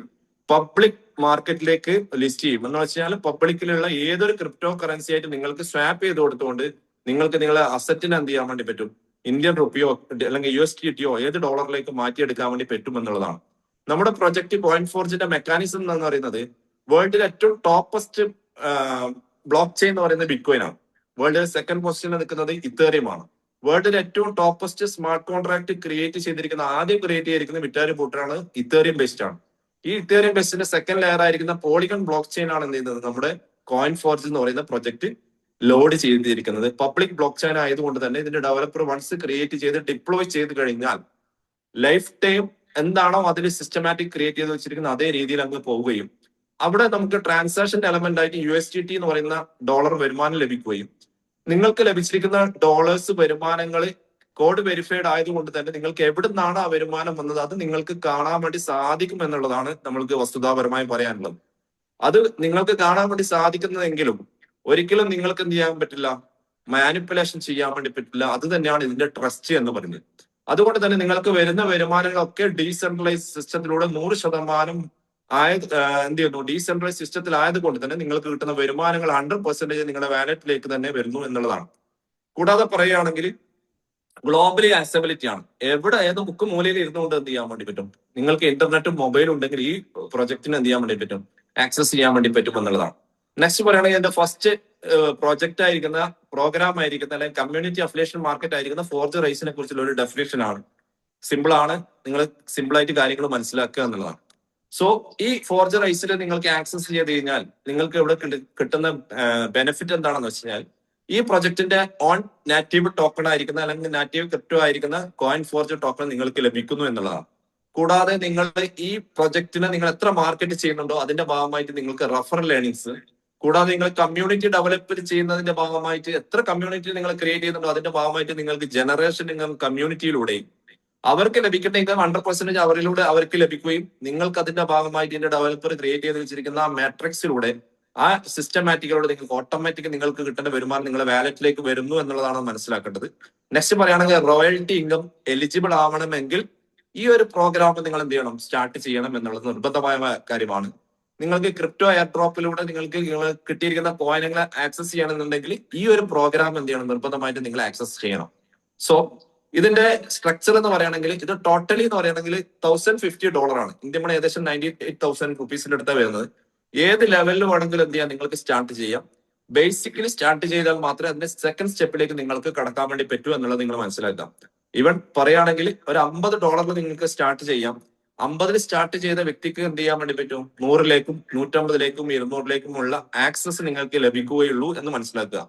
പബ്ലിക് മാർക്കറ്റിലേക്ക് ലിസ്റ്റ് ചെയ്യും. എന്ന് വെച്ചാൽ പബ്ലിക്കിലുള്ള ഏതൊരു ക്രിപ്റ്റോ കറൻസി ആയിട്ട് നിങ്ങൾക്ക് സ്വാപ്പ് ചെയ്ത് കൊടുത്തുകൊണ്ട് നിങ്ങൾക്ക് നിങ്ങളെ അസറ്റിനെ എന്ത് ചെയ്യാൻ വേണ്ടി പറ്റും, ഇന്ത്യൻ റുപ്പിയോ അല്ലെങ്കിൽ USDTയോ ഏത് ഡോളറിലേക്ക് മാറ്റിയെടുക്കാൻ വേണ്ടി പറ്റും എന്നുള്ളതാണ്. നമ്മുടെ പ്രൊജക്ട് Coin4Gന്റെ മെക്കാനിസം എന്ന് പറയുന്നത് വേൾഡിലെ ഏറ്റവും ടോപ്പസ്റ്റ് ബ്ലോക്ക് ചെയിൻ എന്ന് പറയുന്നത് ബിറ്റ്കോയിൻ ആണ്. വേൾഡിലെ സെക്കൻഡ് പൊസിഷനിൽ നിൽക്കുന്നത് ഇത്തേറിയം ആണ്. വേൾഡിലെ ഏറ്റവും ടോപ്പസ്റ്റ് സ്മാർട്ട് കോൺട്രാക്ട് ആദ്യം ക്രിയേറ്റ് ചെയ്തിരിക്കുന്ന വിറ്റാരി ബൂട്ടറാണ്, ഇത്തേറിയം ബേസ്ഡ് ആണ്. ഈ ഇത്തേറിയം ബേസ്ഡിന്റെ സെക്കൻഡ് ലെയർ ആയിരിക്കുന്ന പോളിഗൺ ബ്ലോക്ക് ചെയിൻ ആണ് എന്ത് ചെയ്യുന്നത്, നമ്മുടെ Coin4G എന്ന് പറയുന്ന പ്രൊജക്ട് ലോഡ് ചെയ്തിരിക്കുന്നത്. പബ്ലിക് ബ്ലോക്ക് ചെയിൻ ആയതുകൊണ്ട് തന്നെ ഇതിന്റെ ഡെവലപ്പർ വൺസ് ക്രിയേറ്റ് ചെയ്ത് ഡിപ്ലോയ് ചെയ്ത് കഴിഞ്ഞാൽ ലൈഫ് ടൈം എന്താണോ അതിൽ സിസ്റ്റമാറ്റിക് ക്രിയേറ്റ് ചെയ്ത് വെച്ചിരിക്കുന്ന അതേ രീതിയിൽ അങ്ങ് പോവുകയും അവിടെ നമുക്ക് ട്രാൻസാക്ഷൻ എലമെന്റ് ആയിട്ട് USDT എന്ന് പറയുന്ന ഡോളർ വരുമാനം ലഭിക്കുകയും നിങ്ങൾക്ക് ലഭിച്ചിരിക്കുന്ന ഡോളേഴ്സ് വരുമാനങ്ങൾ കോഡ് വെരിഫൈഡ് ആയതുകൊണ്ട് തന്നെ നിങ്ങൾക്ക് എവിടെ നിന്നാണ് ആ വരുമാനം വന്നത് അത് നിങ്ങൾക്ക് കാണാൻ വേണ്ടി സാധിക്കും എന്നുള്ളതാണ് നമ്മൾക്ക് വസ്തുതാപരമായി പറയാനുള്ളത്. അത് നിങ്ങൾക്ക് കാണാൻ വേണ്ടി സാധിക്കുന്നതെങ്കിലും ഒരിക്കലും നിങ്ങൾക്ക് എന്ത് ചെയ്യാൻ പറ്റില്ല, മാനിപ്പുലേഷൻ ചെയ്യാൻ വേണ്ടി പറ്റില്ല. അത് തന്നെയാണ് ഇതിന്റെ ട്രസ്റ്റ് എന്ന് പറയുന്നത്. അതുകൊണ്ട് തന്നെ നിങ്ങൾക്ക് വരുന്ന വരുമാനങ്ങളൊക്കെ ഡീസെൻട്രലൈസ് സിസ്റ്റത്തിലൂടെ 100% എന്ത് ചെയ്യുന്നു, ഡീസെൻട്രലൈസ് സിസ്റ്റത്തിൽ ആയതുകൊണ്ട് തന്നെ നിങ്ങൾക്ക് കിട്ടുന്ന വരുമാനങ്ങൾ 100% നിങ്ങളുടെ വാലറ്റിലേക്ക് തന്നെ വരുന്നു എന്നുള്ളതാണ്. കൂടാതെ പറയുകയാണെങ്കിൽ ഗ്ലോബലി ആക്സബിലിറ്റി ആണ്. എവിടെ ഏത് മുക്ക് മൂലയിൽ ഇരുന്നുകൊണ്ട് എന്ത് ചെയ്യാൻ വേണ്ടി പറ്റും, നിങ്ങൾക്ക് ഇന്റർനെറ്റും മൊബൈലും ഉണ്ടെങ്കിൽ ഈ പ്രൊജക്ടിന് എന്ത് ചെയ്യാൻ വേണ്ടി പറ്റും, ആക്സസ് ചെയ്യാൻ വേണ്ടി പറ്റും എന്നുള്ളതാണ്. നെക്സ്റ്റ് പറയുകയാണെങ്കിൽ എന്റെ ഫസ്റ്റ് പ്രോജക്റ്റ് ആയിരിക്കുന്ന പ്രോഗ്രാം ആയിരിക്കുന്ന അല്ലെങ്കിൽ കമ്മ്യൂണിറ്റി അഫിലിയേഷൻ മാർക്കറ്റ് ആയിരിക്കുന്ന ഫോർജ് റൈസിനെ കുറിച്ചുള്ള ഒരു ഡെഫിനേഷൻ ആണ്. സിമ്പിൾ ആണ്, നിങ്ങൾ സിമ്പിൾ ആയിട്ട് കാര്യങ്ങൾ മനസ്സിലാക്കുക എന്നുള്ളതാണ്. സോ ഈ ഫോർജ് റൈസിൽ നിങ്ങൾക്ക് ആക്സസ് ചെയ്ത് കഴിഞ്ഞാൽ നിങ്ങൾക്ക് ഇവിടെ കിട്ടുന്ന ബെനിഫിറ്റ് എന്താണെന്ന് വെച്ച് കഴിഞ്ഞാൽ ഈ പ്രൊജക്ടിന്റെ ഓൺ നാറ്റീവ് ടോക്കൺ ആയിരിക്കുന്ന അല്ലെങ്കിൽ നാറ്റീവ് ക്രിപ്റ്റോ ആയിരിക്കുന്ന Coin4G ടോക്കൺ നിങ്ങൾക്ക് ലഭിക്കുന്നു എന്നുള്ളതാണ്. കൂടാതെ നിങ്ങൾ ഈ പ്രൊജക്ടിനെ നിങ്ങൾ എത്ര മാർക്കറ്റ് ചെയ്യുന്നുണ്ടോ അതിന്റെ ഭാഗമായിട്ട് നിങ്ങൾക്ക് റഫറൽ ഏർണിങ്സ്, കൂടാതെ നിങ്ങൾ കമ്മ്യൂണിറ്റി ഡെവലപ്പ് ചെയ്യുന്നതിന്റെ ഭാഗമായിട്ട് എത്ര കമ്മ്യൂണിറ്റി നിങ്ങൾ ക്രിയേറ്റ് ചെയ്യുന്നുണ്ടോ അതിന്റെ ഭാഗമായിട്ട് നിങ്ങൾക്ക് ജനറേഷൻ ഇൻകം കമ്മ്യൂണിറ്റിയിലൂടെയും അവർക്ക് ലഭിക്കേണ്ട ഇൻകം 100% അവരിലൂടെ അവർക്ക് ലഭിക്കുകയും നിങ്ങൾക്ക് അതിന്റെ ഭാഗമായിട്ട് ഇതിന്റെ ഡെവലപ്പർ ക്രിയേറ്റ് ചെയ്ത് വെച്ചിരിക്കുന്ന ആ മാട്രിക്സിലൂടെ ആ സിസ്റ്റമാറ്റിക്കിലൂടെ നിങ്ങൾക്ക് ഓട്ടോമാറ്റിക് നിങ്ങൾക്ക് കിട്ടേണ്ട വരുമാനം നിങ്ങളുടെ വാലറ്റിലേക്ക് വരുന്നു എന്നുള്ളതാണ് മനസ്സിലാക്കേണ്ടത്. നെക്സ്റ്റ് പറയുകയാണെങ്കിൽ റോയൽറ്റി ഇൻകം എലിജിബിൾ ആവണമെങ്കിൽ ഈ ഒരു പ്രോഗ്രാം നിങ്ങൾ എന്ത് ചെയ്യണം, സ്റ്റാർട്ട് ചെയ്യണം എന്നുള്ളത് നിർബന്ധമായ കാര്യമാണ്. നിങ്ങൾക്ക് ക്രിപ്റ്റോ എയർ ഡ്രോപ്പിലൂടെ നിങ്ങൾക്ക് കിട്ടിയിരിക്കുന്ന കോയിനുകളെ ആക്സസ് ചെയ്യണമെന്നുണ്ടെങ്കിൽ ഈ ഒരു പ്രോഗ്രാം എന്ത് ചെയ്യണം, നിർബന്ധമായിട്ട് നിങ്ങൾ ആക്സസ് ചെയ്യണം. സോ ഇതിന്റെ സ്ട്രക്ചർ എന്ന് പറയുകയാണെങ്കിൽ ഇത് ടോട്ടലി എന്ന് പറയുകയാണെങ്കിൽ $1050 ആണ്. ഇന്ത്യൻ മണി ഏകദേശം 98,000 റുപ്പീസിന്റെ അടുത്താണ് വരുന്നത്. ഏത് ലെവലിൽ വേണമെങ്കിലും എന്ത് ചെയ്യാം, നിങ്ങൾക്ക് സ്റ്റാർട്ട് ചെയ്യാം. ബേസിക്കലി സ്റ്റാർട്ട് ചെയ്താൽ മാത്രമേ അതിന്റെ സെക്കൻഡ് സ്റ്റെപ്പിലേക്ക് നിങ്ങൾക്ക് കടക്കാൻ വേണ്ടി പറ്റൂ എന്നുള്ളത് നിങ്ങൾ മനസ്സിലാക്കാം. ഈവൻ പറയുകയാണെങ്കിൽ ഒരു $50 നിങ്ങൾക്ക് സ്റ്റാർട്ട് ചെയ്യാം. 50 സ്റ്റാർട്ട് ചെയ്ത വ്യക്തിക്ക് എന്ത് ചെയ്യാൻ വേണ്ടി പറ്റും, 100ലേക്കും 150ലേക്കും 200ലേക്കും ഉള്ള ആക്സസ് നിങ്ങൾക്ക് ലഭിക്കുകയുള്ളൂ എന്ന് മനസ്സിലാക്കുക.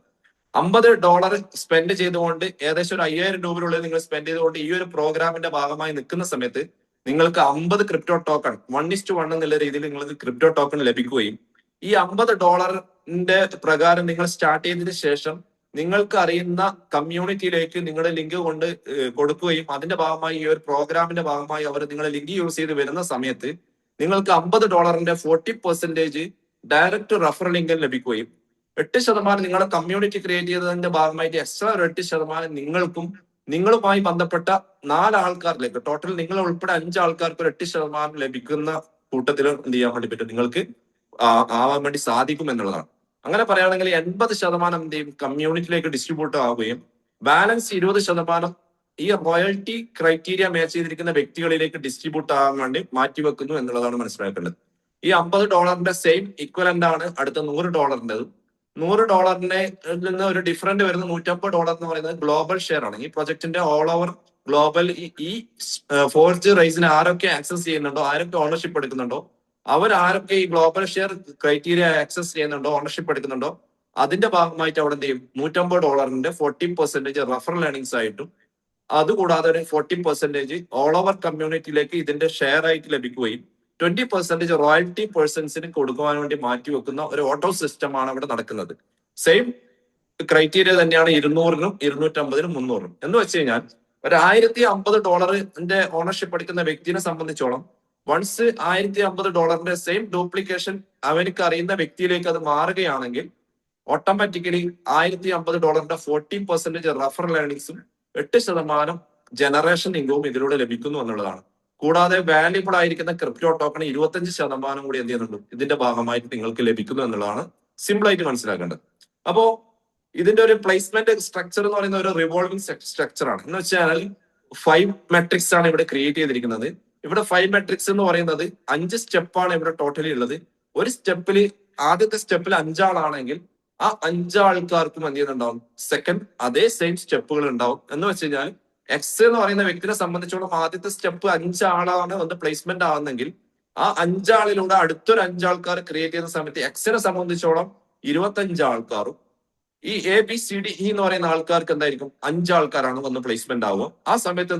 $50 സ്പെൻഡ് ചെയ്തുകൊണ്ട് ഏകദേശം ഒരു 5000 രൂപയുള്ളിൽ നിങ്ങൾ സ്പെൻഡ് ചെയ്തുകൊണ്ട് ഈ ഒരു പ്രോഗ്രാമിന്റെ ഭാഗമായി നിൽക്കുന്ന സമയത്ത് നിങ്ങൾക്ക് 50 ക്രിപ്റ്റോ ടോക്കൺ 1:1 എന്നുള്ള രീതിയിൽ നിങ്ങൾക്ക് ക്രിപ്റ്റോ ടോക്കൺ ലഭിക്കുകയും ഈ $50 പ്രകാരം നിങ്ങൾ സ്റ്റാർട്ട് ചെയ്തതിനു ശേഷം നിങ്ങൾക്ക് അറിയുന്ന കമ്മ്യൂണിറ്റിയിലേക്ക് നിങ്ങളുടെ ലിങ്ക് കൊണ്ട് കൊടുക്കുകയും അതിന്റെ ഭാഗമായി ഈ ഒരു പ്രോഗ്രാമിന്റെ ഭാഗമായി അവർ നിങ്ങളെ ലിങ്ക് യൂസ് ചെയ്ത് വരുന്ന സമയത്ത് നിങ്ങൾക്ക് $50 40% ഡയറക്റ്റ് റഫറൽ ഇൻകം ലഭിക്കുകയും 8% നിങ്ങളുടെ കമ്മ്യൂണിറ്റി ക്രിയേറ്റ് ചെയ്തതിന്റെ ഭാഗമായിട്ട് എക്സ്ട്രാ ഒരു 8% നിങ്ങൾക്കും നിങ്ങളുമായി ബന്ധപ്പെട്ട 4 ആൾക്കാരിലേക്ക് ടോട്ടൽ നിങ്ങൾ ഉൾപ്പെടെ 5 ആൾക്കാർക്ക് ഒരു 8% ലഭിക്കുന്ന കൂട്ടത്തിൽ എന്ത് ചെയ്യാൻ വേണ്ടി പറ്റും, നിങ്ങൾക്ക് ആവാൻ വേണ്ടി സാധിക്കും എന്നുള്ളതാണ്. അങ്ങനെ പറയുകയാണെങ്കിൽ 80% എന്ത് ചെയ്യും, കമ്മ്യൂണിറ്റിയിലേക്ക് ഡിസ്ട്രിബ്യൂട്ട് ആവുകയും ബാലൻസ് 20% ഈ റോയൽറ്റി ക്രൈറ്റീരിയ മാച്ച് ചെയ്തിരിക്കുന്ന വ്യക്തികളിലേക്ക് ഡിസ്ട്രിബ്യൂട്ട് ആവാൻ വേണ്ടി മാറ്റിവെക്കുന്നു എന്നുള്ളതാണ് മനസ്സിലാക്കേണ്ടത്. ഈ $50 സെയിം ഇക്വലന്റ് ആണ് അടുത്ത $100. $100 നിന്ന് ഒരു ഡിഫറന്റ് വരുന്ന $150 എന്ന് പറയുന്നത് ഗ്ലോബൽ ഷെയർ ആണ്. ഈ പ്രൊജക്ടിന്റെ ഓൾ ഓവർ ഗ്ലോബൽ ഈ ഫോർജ് റൈസിനെ ആരൊക്കെ ആക്സസ് ചെയ്യുന്നുണ്ടോ, ആരൊക്കെ ഓണർഷിപ്പ് എടുക്കുന്നുണ്ടോ, അവരാരൊക്കെ ഈ ഗ്ലോബൽ ഷെയർ ക്രൈറ്റീരിയ ആക്സസ് ചെയ്യുന്നുണ്ടോ, ഓണർഷിപ്പ് എടുക്കുന്നുണ്ടോ, അതിന്റെ ഭാഗമായിട്ട് അവിടെ എന്ത് ചെയ്യും, $150 40% റഫറൽ ഏർണിങ്സ് ആയിട്ടും അതുകൂടാതെ ഒരു 40% ഓൾ ഓവർ കമ്മ്യൂണിറ്റിയിലേക്ക് ഇതിന്റെ ഷെയർ ആയിട്ട് ലഭിക്കുകയും 20% റോയൽറ്റി പേഴ്സൺസിന് കൊടുക്കുവാൻ വേണ്ടി മാറ്റിവെക്കുന്ന ഒരു ഓട്ടോ സിസ്റ്റമാണ് അവിടെ നടക്കുന്നത്. സെയിം ക്രൈറ്റീരിയ തന്നെയാണ് 200-നും 250-നും 300-നും എന്ന് വെച്ച് കഴിഞ്ഞാൽ ഒരു $1050 ഓണർഷിപ്പ് എടുക്കുന്ന വ്യക്തിയെ സംബന്ധിച്ചോളം വൺസ് $1050 സെയിം ഡ്യൂപ്ലിക്കേഷൻ അവർക്ക് അറിയുന്ന വ്യക്തിയിലേക്ക് അത് മാറുകയാണെങ്കിൽ ഓട്ടോമാറ്റിക്കലി $1050 40% റഫറൽ ഏർണിങ്സും 8% ജനറേഷൻ ഇൻകവും ഇതിലൂടെ ലഭിക്കുന്നു എന്നുള്ളതാണ്. കൂടാതെ വാല്യുബിൾ ആയിരിക്കുന്ന ക്രിപ്റ്റോ ടോക്കൺ 25% കൂടി എന്ത് ചെയ്യുന്നുണ്ട് ഇതിന്റെ ഭാഗമായിട്ട് നിങ്ങൾക്ക് ലഭിക്കുന്നു എന്നുള്ളതാണ് സിമ്പിൾ ആയിട്ട് മനസ്സിലാക്കേണ്ടത്. അപ്പോ ഇതിന്റെ ഒരു പ്ലേസ്മെന്റ് സ്ട്രക്ചർ എന്ന് പറയുന്ന ഒരു റിവോൾവിംഗ് സ്ട്രക്ചർ ആണ്. എന്ന് വെച്ചാൽ 5 മെട്രിക്സ് ആണ് ഇവിടെ ക്രിയേറ്റ് ചെയ്തിരിക്കുന്നത്. ഇവിടെ 5 മെട്രിക്സ് എന്ന് പറയുന്നത് 5 സ്റ്റെപ്പാണ് ഇവിടെ ടോട്ടലി ഉള്ളത്. ഒരു സ്റ്റെപ്പിൽ ആദ്യത്തെ സ്റ്റെപ്പിൽ 5 ആളാണെങ്കിൽ ആ 5 ആൾക്കാർക്കും എന്ത് ചെയ്യുന്നുണ്ടാവും സെക്കൻഡ് അതേ സെയിം സ്റ്റെപ്പുകൾ ഉണ്ടാവും. എന്ന് വെച്ച് കഴിഞ്ഞാൽ എക്സ് എന്ന് പറയുന്ന വ്യക്തിനെ സംബന്ധിച്ചോളം ആദ്യത്തെ സ്റ്റെപ്പ് 5 ആളാണ് വന്ന് പ്ലേസ്മെന്റ് ആവുന്നെങ്കിൽ ആ 5 ആളിലൂടെ അടുത്തൊരു 5 ആൾക്കാർ ക്രിയേറ്റ് ചെയ്യുന്ന സമയത്ത് എക്സിനെ സംബന്ധിച്ചോളം 25 ആൾക്കാരും ഈ A B C D E എന്ന് പറയുന്ന ആൾക്കാർക്ക് എന്തായിരിക്കും 5 ആൾക്കാരാണ് വന്ന് പ്ലേസ്മെന്റ് ആവുക. ആ സമയത്ത്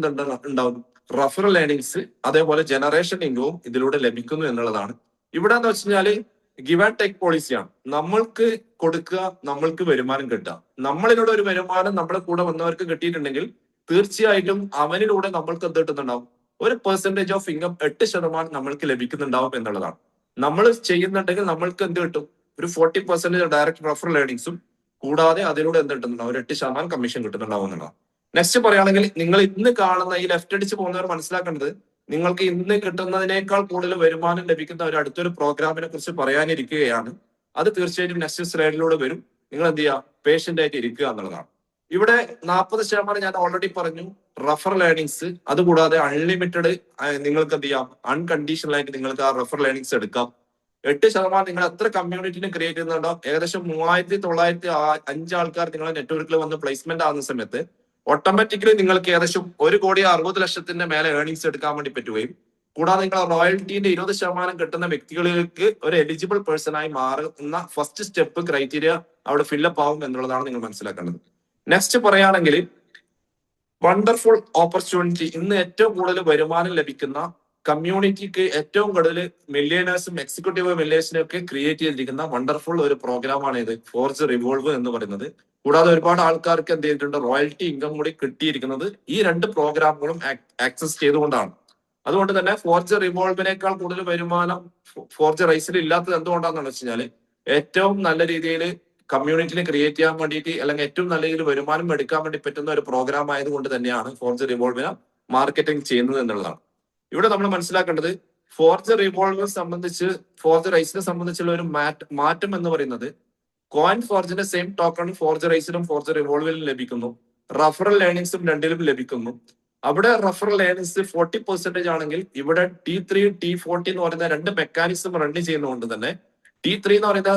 ഉണ്ടാവും റഫറൽ ഏർണിങ്സ് അതേപോലെ ജനറേഷൻ ഇൻകവും ഇതിലൂടെ ലഭിക്കുന്നു എന്നുള്ളതാണ്. ഇവിടെ എന്ന് വെച്ച് കഴിഞ്ഞാല് ഗിവ് ആൻഡ് ടേക്ക് പോളിസിയാണ്. നമ്മൾക്ക് കൊടുക്കുക, നമ്മൾക്ക് വരുമാനം കിട്ടുക. നമ്മളിലൂടെ ഒരു വരുമാനം നമ്മുടെ കൂടെ വന്നവർക്ക് കിട്ടിയിട്ടുണ്ടെങ്കിൽ തീർച്ചയായിട്ടും അവനിലൂടെ നമ്മൾക്ക് എന്ത് കിട്ടുന്നുണ്ടാവും ഒരു പെർസെന്റേജ് ഓഫ് ഇൻകം 8% നമ്മൾക്ക് ലഭിക്കുന്നുണ്ടാവും എന്നുള്ളതാണ്. നമ്മൾ ചെയ്യുന്നുണ്ടെങ്കിൽ നമ്മൾക്ക് എന്ത് കിട്ടും ഒരു 40% ഡയറക്റ്റ് റഫറൽ ഏർണിങ്സും കൂടാതെ അതിലൂടെ എന്ത് കിട്ടുന്നുണ്ടാവും ഒരു 8% കമ്മീഷൻ കിട്ടുന്നുണ്ടാവും എന്നുള്ളതാണ്. നെക്സ്റ്റ് പറയുകയാണെങ്കിൽ നിങ്ങൾ ഇന്ന് കാണുന്ന ഈ ലെഫ്റ്റ് അടിച്ച് പോകുന്നവർ മനസ്സിലാക്കേണ്ടത് നിങ്ങൾക്ക് ഇന്ന് കിട്ടുന്നതിനേക്കാൾ കൂടുതൽ വരുമാനം ലഭിക്കുന്ന ഒരു അടുത്തൊരു പ്രോഗ്രാമിനെ കുറിച്ച് പറയാനിരിക്കുകയാണ്. അത് തീർച്ചയായിട്ടും നെക്സ്റ്റ് സ്ലൈഡിലൂടെ വരും. നിങ്ങൾ എന്ത് ചെയ്യുക പേഷ്യന്റ് ആയിട്ട് ഇരിക്കുക എന്നുള്ളതാണ്. ഇവിടെ 40% ഞാൻ ഓൾറെഡി പറഞ്ഞു റഫറൽ ഏർണിങ്സ്. അതുകൂടാതെ അൺലിമിറ്റഡ് നിങ്ങൾക്ക് എന്ത് ചെയ്യാം അൺകണ്ടീഷണൽ ആയിട്ട് നിങ്ങൾക്ക് ആ റഫറൽ ഏർണിങ്സ് എടുക്കാം. 8% നിങ്ങൾ എത്ര കമ്മ്യൂണിറ്റിനെ ക്രിയേറ്റ് ചെയ്യുന്നുണ്ടോ ഏകദേശം 3905 ആൾക്കാർ നിങ്ങളുടെ നെറ്റ്വർക്കിൽ വന്ന് പ്ലേസ്മെന്റ് ആകുന്ന സമയത്ത് ഓട്ടോമാറ്റിക്കലി നിങ്ങൾക്ക് ഏകദേശം 1,60,00,000 മേലെ ഏർണിങ്സ് എടുക്കാൻ വേണ്ടി പറ്റുകയും കൂടാതെ നിങ്ങൾ റോയൽറ്റീന്റെ 20% കിട്ടുന്ന വ്യക്തികളിലേക്ക് ഒരു എലിജിബിൾ പേഴ്സൺ ആയി മാറുന്ന ഫസ്റ്റ് സ്റ്റെപ്പ് ക്രൈറ്റീരിയ അവിടെ ഫില്ലപ്പ് ആവും എന്നുള്ളതാണ് നിങ്ങൾ മനസ്സിലാക്കേണ്ടത്. നെക്സ്റ്റ് പറയുകയാണെങ്കിൽ വണ്ടർഫുൾ ഓപ്പർച്യൂണിറ്റി. ഇന്ന് ഏറ്റവും കൂടുതൽ വരുമാനം ലഭിക്കുന്ന കമ്മ്യൂണിറ്റിക്ക് ഏറ്റവും കൂടുതൽ മില്ലിയനേഴ്സും എക്സിക്യൂട്ടീവ് മില്ലിയേഴ്സിനും ഒക്കെ ക്രിയേറ്റ് ചെയ്തിരിക്കുന്ന വണ്ടർഫുൾ ഒരു പ്രോഗ്രാമാണ് ഇത് ഫോർജ് റിവോൾവ് എന്ന് പറയുന്നത്. കൂടാതെ ഒരുപാട് ആൾക്കാർക്ക് എന്ത് ചെയ്തിട്ടുണ്ട് റോയൽറ്റി ഇൻകം കൂടി കിട്ടിയിരിക്കുന്നത് ഈ 2 പ്രോഗ്രാമുകളും ആക്സസ് ചെയ്തുകൊണ്ടാണ്. അതുകൊണ്ട് തന്നെ ഫോർജ് റിവോൾവിനേക്കാൾ കൂടുതൽ വരുമാനം ഫോർജ് റൈസിൽ ഇല്ലാത്തത് എന്തുകൊണ്ടാണെന്ന് വെച്ച് കഴിഞ്ഞാൽ ഏറ്റവും നല്ല രീതിയിൽ കമ്മ്യൂണിറ്റിനെ ക്രിയേറ്റ് ചെയ്യാൻ വേണ്ടിയിട്ട് അല്ലെങ്കിൽ ഏറ്റവും നല്ല രീതിയിൽ വരുമാനം എടുക്കാൻ വേണ്ടി പറ്റുന്ന ഒരു പ്രോഗ്രാം ആയതുകൊണ്ട് തന്നെയാണ് ഫോർജ് റിവോൾവിനെ മാർക്കറ്റിംഗ് ചെയ്യുന്നത് എന്നുള്ളതാണ്. ഇവിടെ നമ്മൾ മനസ്സിലാക്കേണ്ടത് ഫോർജ് റിവോൾവിനെ സംബന്ധിച്ച് ഫോർജ് റൈസിനെ സംബന്ധിച്ചുള്ള ഒരു മാറ്റം എന്ന് പറയുന്നത് കോയിൻ ഫോർജിന്റെ സെയിം ടോക്കൺ ഫോർജ് റൈസിലും ഫോർജ് റിവോൾവിലും ലഭിക്കുന്നു. റഫറൽ ഏർണിങ്സും രണ്ടിലും ലഭിക്കുന്നു. അവിടെ റഫറൽ ഏർണിങ്സ് 40% ആണെങ്കിൽ ഇവിടെ T3 T40 എന്ന് പറയുന്ന 2 മെക്കാനിസം റൺ ചെയ്യുന്നതുകൊണ്ട് തന്നെ T3 എന്ന് പറയുന്ന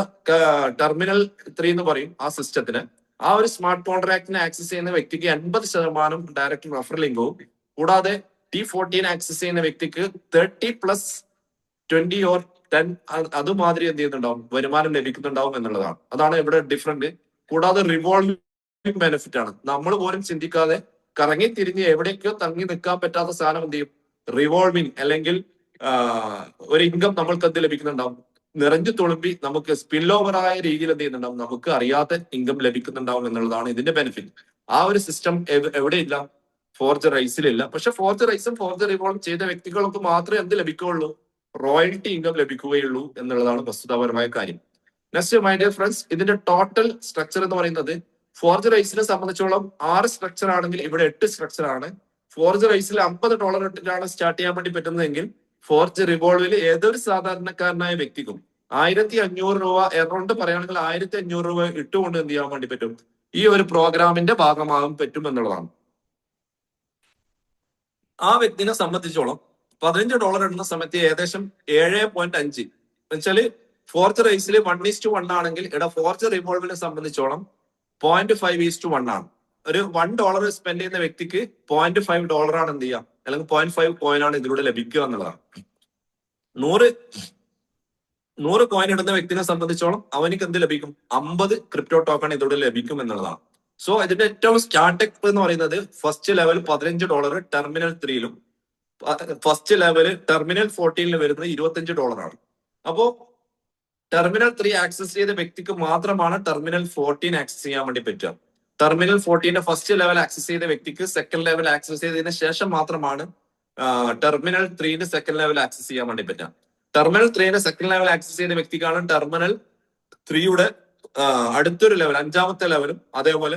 ടെർമിനൽ 3 എന്ന് പറയും ആ സിസ്റ്റത്തിന്. ആ ഒരു സ്മാർട്ട് കോൺട്രാക്ടിനെ ആക്സസ് ചെയ്യുന്ന വ്യക്തിക്ക് 80% ഡയറക്റ്റ് റഫറൽ ഇൻകവും കൂടാതെ T14 ആക്സസ് ചെയ്യുന്ന വ്യക്തിക്ക് 30+20 or 10 അതുമാതിരി എന്ത് ചെയ്യുന്നുണ്ടാവും വരുമാനം ലഭിക്കുന്നുണ്ടാവും എന്നുള്ളതാണ്. അതാണ് ഇവിടെ ഡിഫറൻറ്റ്. കൂടാതെ റിവോൾവിംഗ് ബെനിഫിറ്റ് ആണ്. നമ്മൾ പോലും ചിന്തിക്കാതെ കറങ്ങി തിരിഞ്ഞ് എവിടേക്കോ തങ്ങി നിൽക്കാൻ പറ്റാത്ത സാധനം എന്ത് ചെയ്യും റിവോൾവിംഗ് അല്ലെങ്കിൽ ഒരു ഇൻകം നമ്മൾക്ക് എന്ത് ലഭിക്കുന്നുണ്ടാവും നിറഞ്ഞു തുളുമ്പി നമുക്ക് സ്പിൽ ഓവർ ആയ രീതിയിൽ എന്ത് ചെയ്യുന്നുണ്ടാവും നമുക്ക് അറിയാത്ത ഇൻകം ലഭിക്കുന്നുണ്ടാവും എന്നുള്ളതാണ് ഇതിന്റെ ബെനിഫിറ്റ്. ആ ഒരു സിസ്റ്റം എവിടെയില്ല ഫോർജ് റൈസിലില്ല. പക്ഷെ ഫോർജ് റൈസും ഫോർജ് റിവോൾവ് ചെയ്ത വ്യക്തികൾക്ക് മാത്രമേ എന്ത് ലഭിക്കുകയുള്ളൂ റോയൽറ്റി ഇൻകം ലഭിക്കുകയുള്ളൂ എന്നുള്ളതാണ് വസ്തുതാപരമായ കാര്യം. നെക്സ്റ്റ് മൈ ഡിയർ ഫ്രണ്ട്സ് ഇതിന്റെ ടോട്ടൽ സ്ട്രക്ചർ എന്ന് പറയുന്നത് ഫോർജ് റൈസിനെ സംബന്ധിച്ചോളം 6 സ്ട്രക്ചർ ആണെങ്കിൽ ഇവിടെ 8 സ്ട്രക്ചർ ആണ്. ഫോർജ് റൈസിൽ $50 ഇട്ടിട്ടാണ് സ്റ്റാർട്ട് ചെയ്യാൻ വേണ്ടി പറ്റുന്നതെങ്കിൽ ഫോർജ് റിവോൾവിൽ ഏതൊരു സാധാരണക്കാരനായ വ്യക്തിക്കും 1,500 രൂപ എറൗണ്ട് പറയുകയാണെങ്കിൽ 1,500 രൂപ ഇട്ടുകൊണ്ട് എന്ത് ചെയ്യാൻ വേണ്ടി പറ്റും ഈ ഒരു പ്രോഗ്രാമിന്റെ ഭാഗമാകാൻ പറ്റും എന്നുള്ളതാണ്. ആ വ്യക്തിനെ സംബന്ധിച്ചോളം $15 ഇടുന്ന സമയത്ത് ഏകദേശം 7.5 എന്നുവെച്ചാല് ഫോർജ് റൈസിൽ 1:1 ആണെങ്കിൽ ഇവിടെ ഫോർജ് റിവോൾവിനെ സംബന്ധിച്ചോളം 0.5:1 ആണ്. ഒരു $1 സ്പെൻഡ് ചെയ്യുന്ന വ്യക്തിക്ക് $0.5 ആണ് എന്ത് ചെയ്യാം അല്ലെങ്കിൽ 0.5 കോയിൻ ആണ് ഇതിലൂടെ ലഭിക്കുക എന്നുള്ളതാണ്. 100 കോയിൻ ഇടുന്ന വ്യക്തിനെ സംബന്ധിച്ചോളം അവനിക്ക് എന്ത് ലഭിക്കും 50 ക്രിപ്റ്റോ ടോക്കൺ ഇതിലൂടെ ലഭിക്കും എന്നുള്ളതാണ്. സോ ഇതിന്റെ ഏറ്റവും സ്റ്റാർട്ടപ്പ് എന്ന് പറയുന്നത് ഫസ്റ്റ് ലെവൽ $15 ടെർമിനൽ 3ലും ഫസ്റ്റ് ലെവൽ ടെർമിനൽ 14ലും വരുന്നത് $25 ആണ്. അപ്പോ ടെർമിനൽ 3 ആക്സസ് ചെയ്ത വ്യക്തിക്ക് മാത്രമാണ് ടെർമിനൽ 14 ആക്സസ് ചെയ്യാൻ വേണ്ടി പറ്റുക. ടെർമിനൽ 14 ഫസ്റ്റ് ലെവൽ ആക്സസ് ചെയ്ത വ്യക്തിക്ക് സെക്കൻഡ് ലെവൽ ആക്സസ് ചെയ്തതിനു ശേഷം മാത്രമാണ് ടെർമിനൽ 3 സെക്കൻഡ് ലെവൽ ആക്സസ് ചെയ്യാൻ വേണ്ടി പറ്റുക. ടെർമിനൽ 3 സെക്കൻഡ് ലെവൽ ആക്സസ് ചെയ്ത വ്യക്തിക്കാണ് ടെർമിനൽ 3യുടെ അടുത്തൊരു ലെവൽ 5ാമത്തെ ലെവലും അതേപോലെ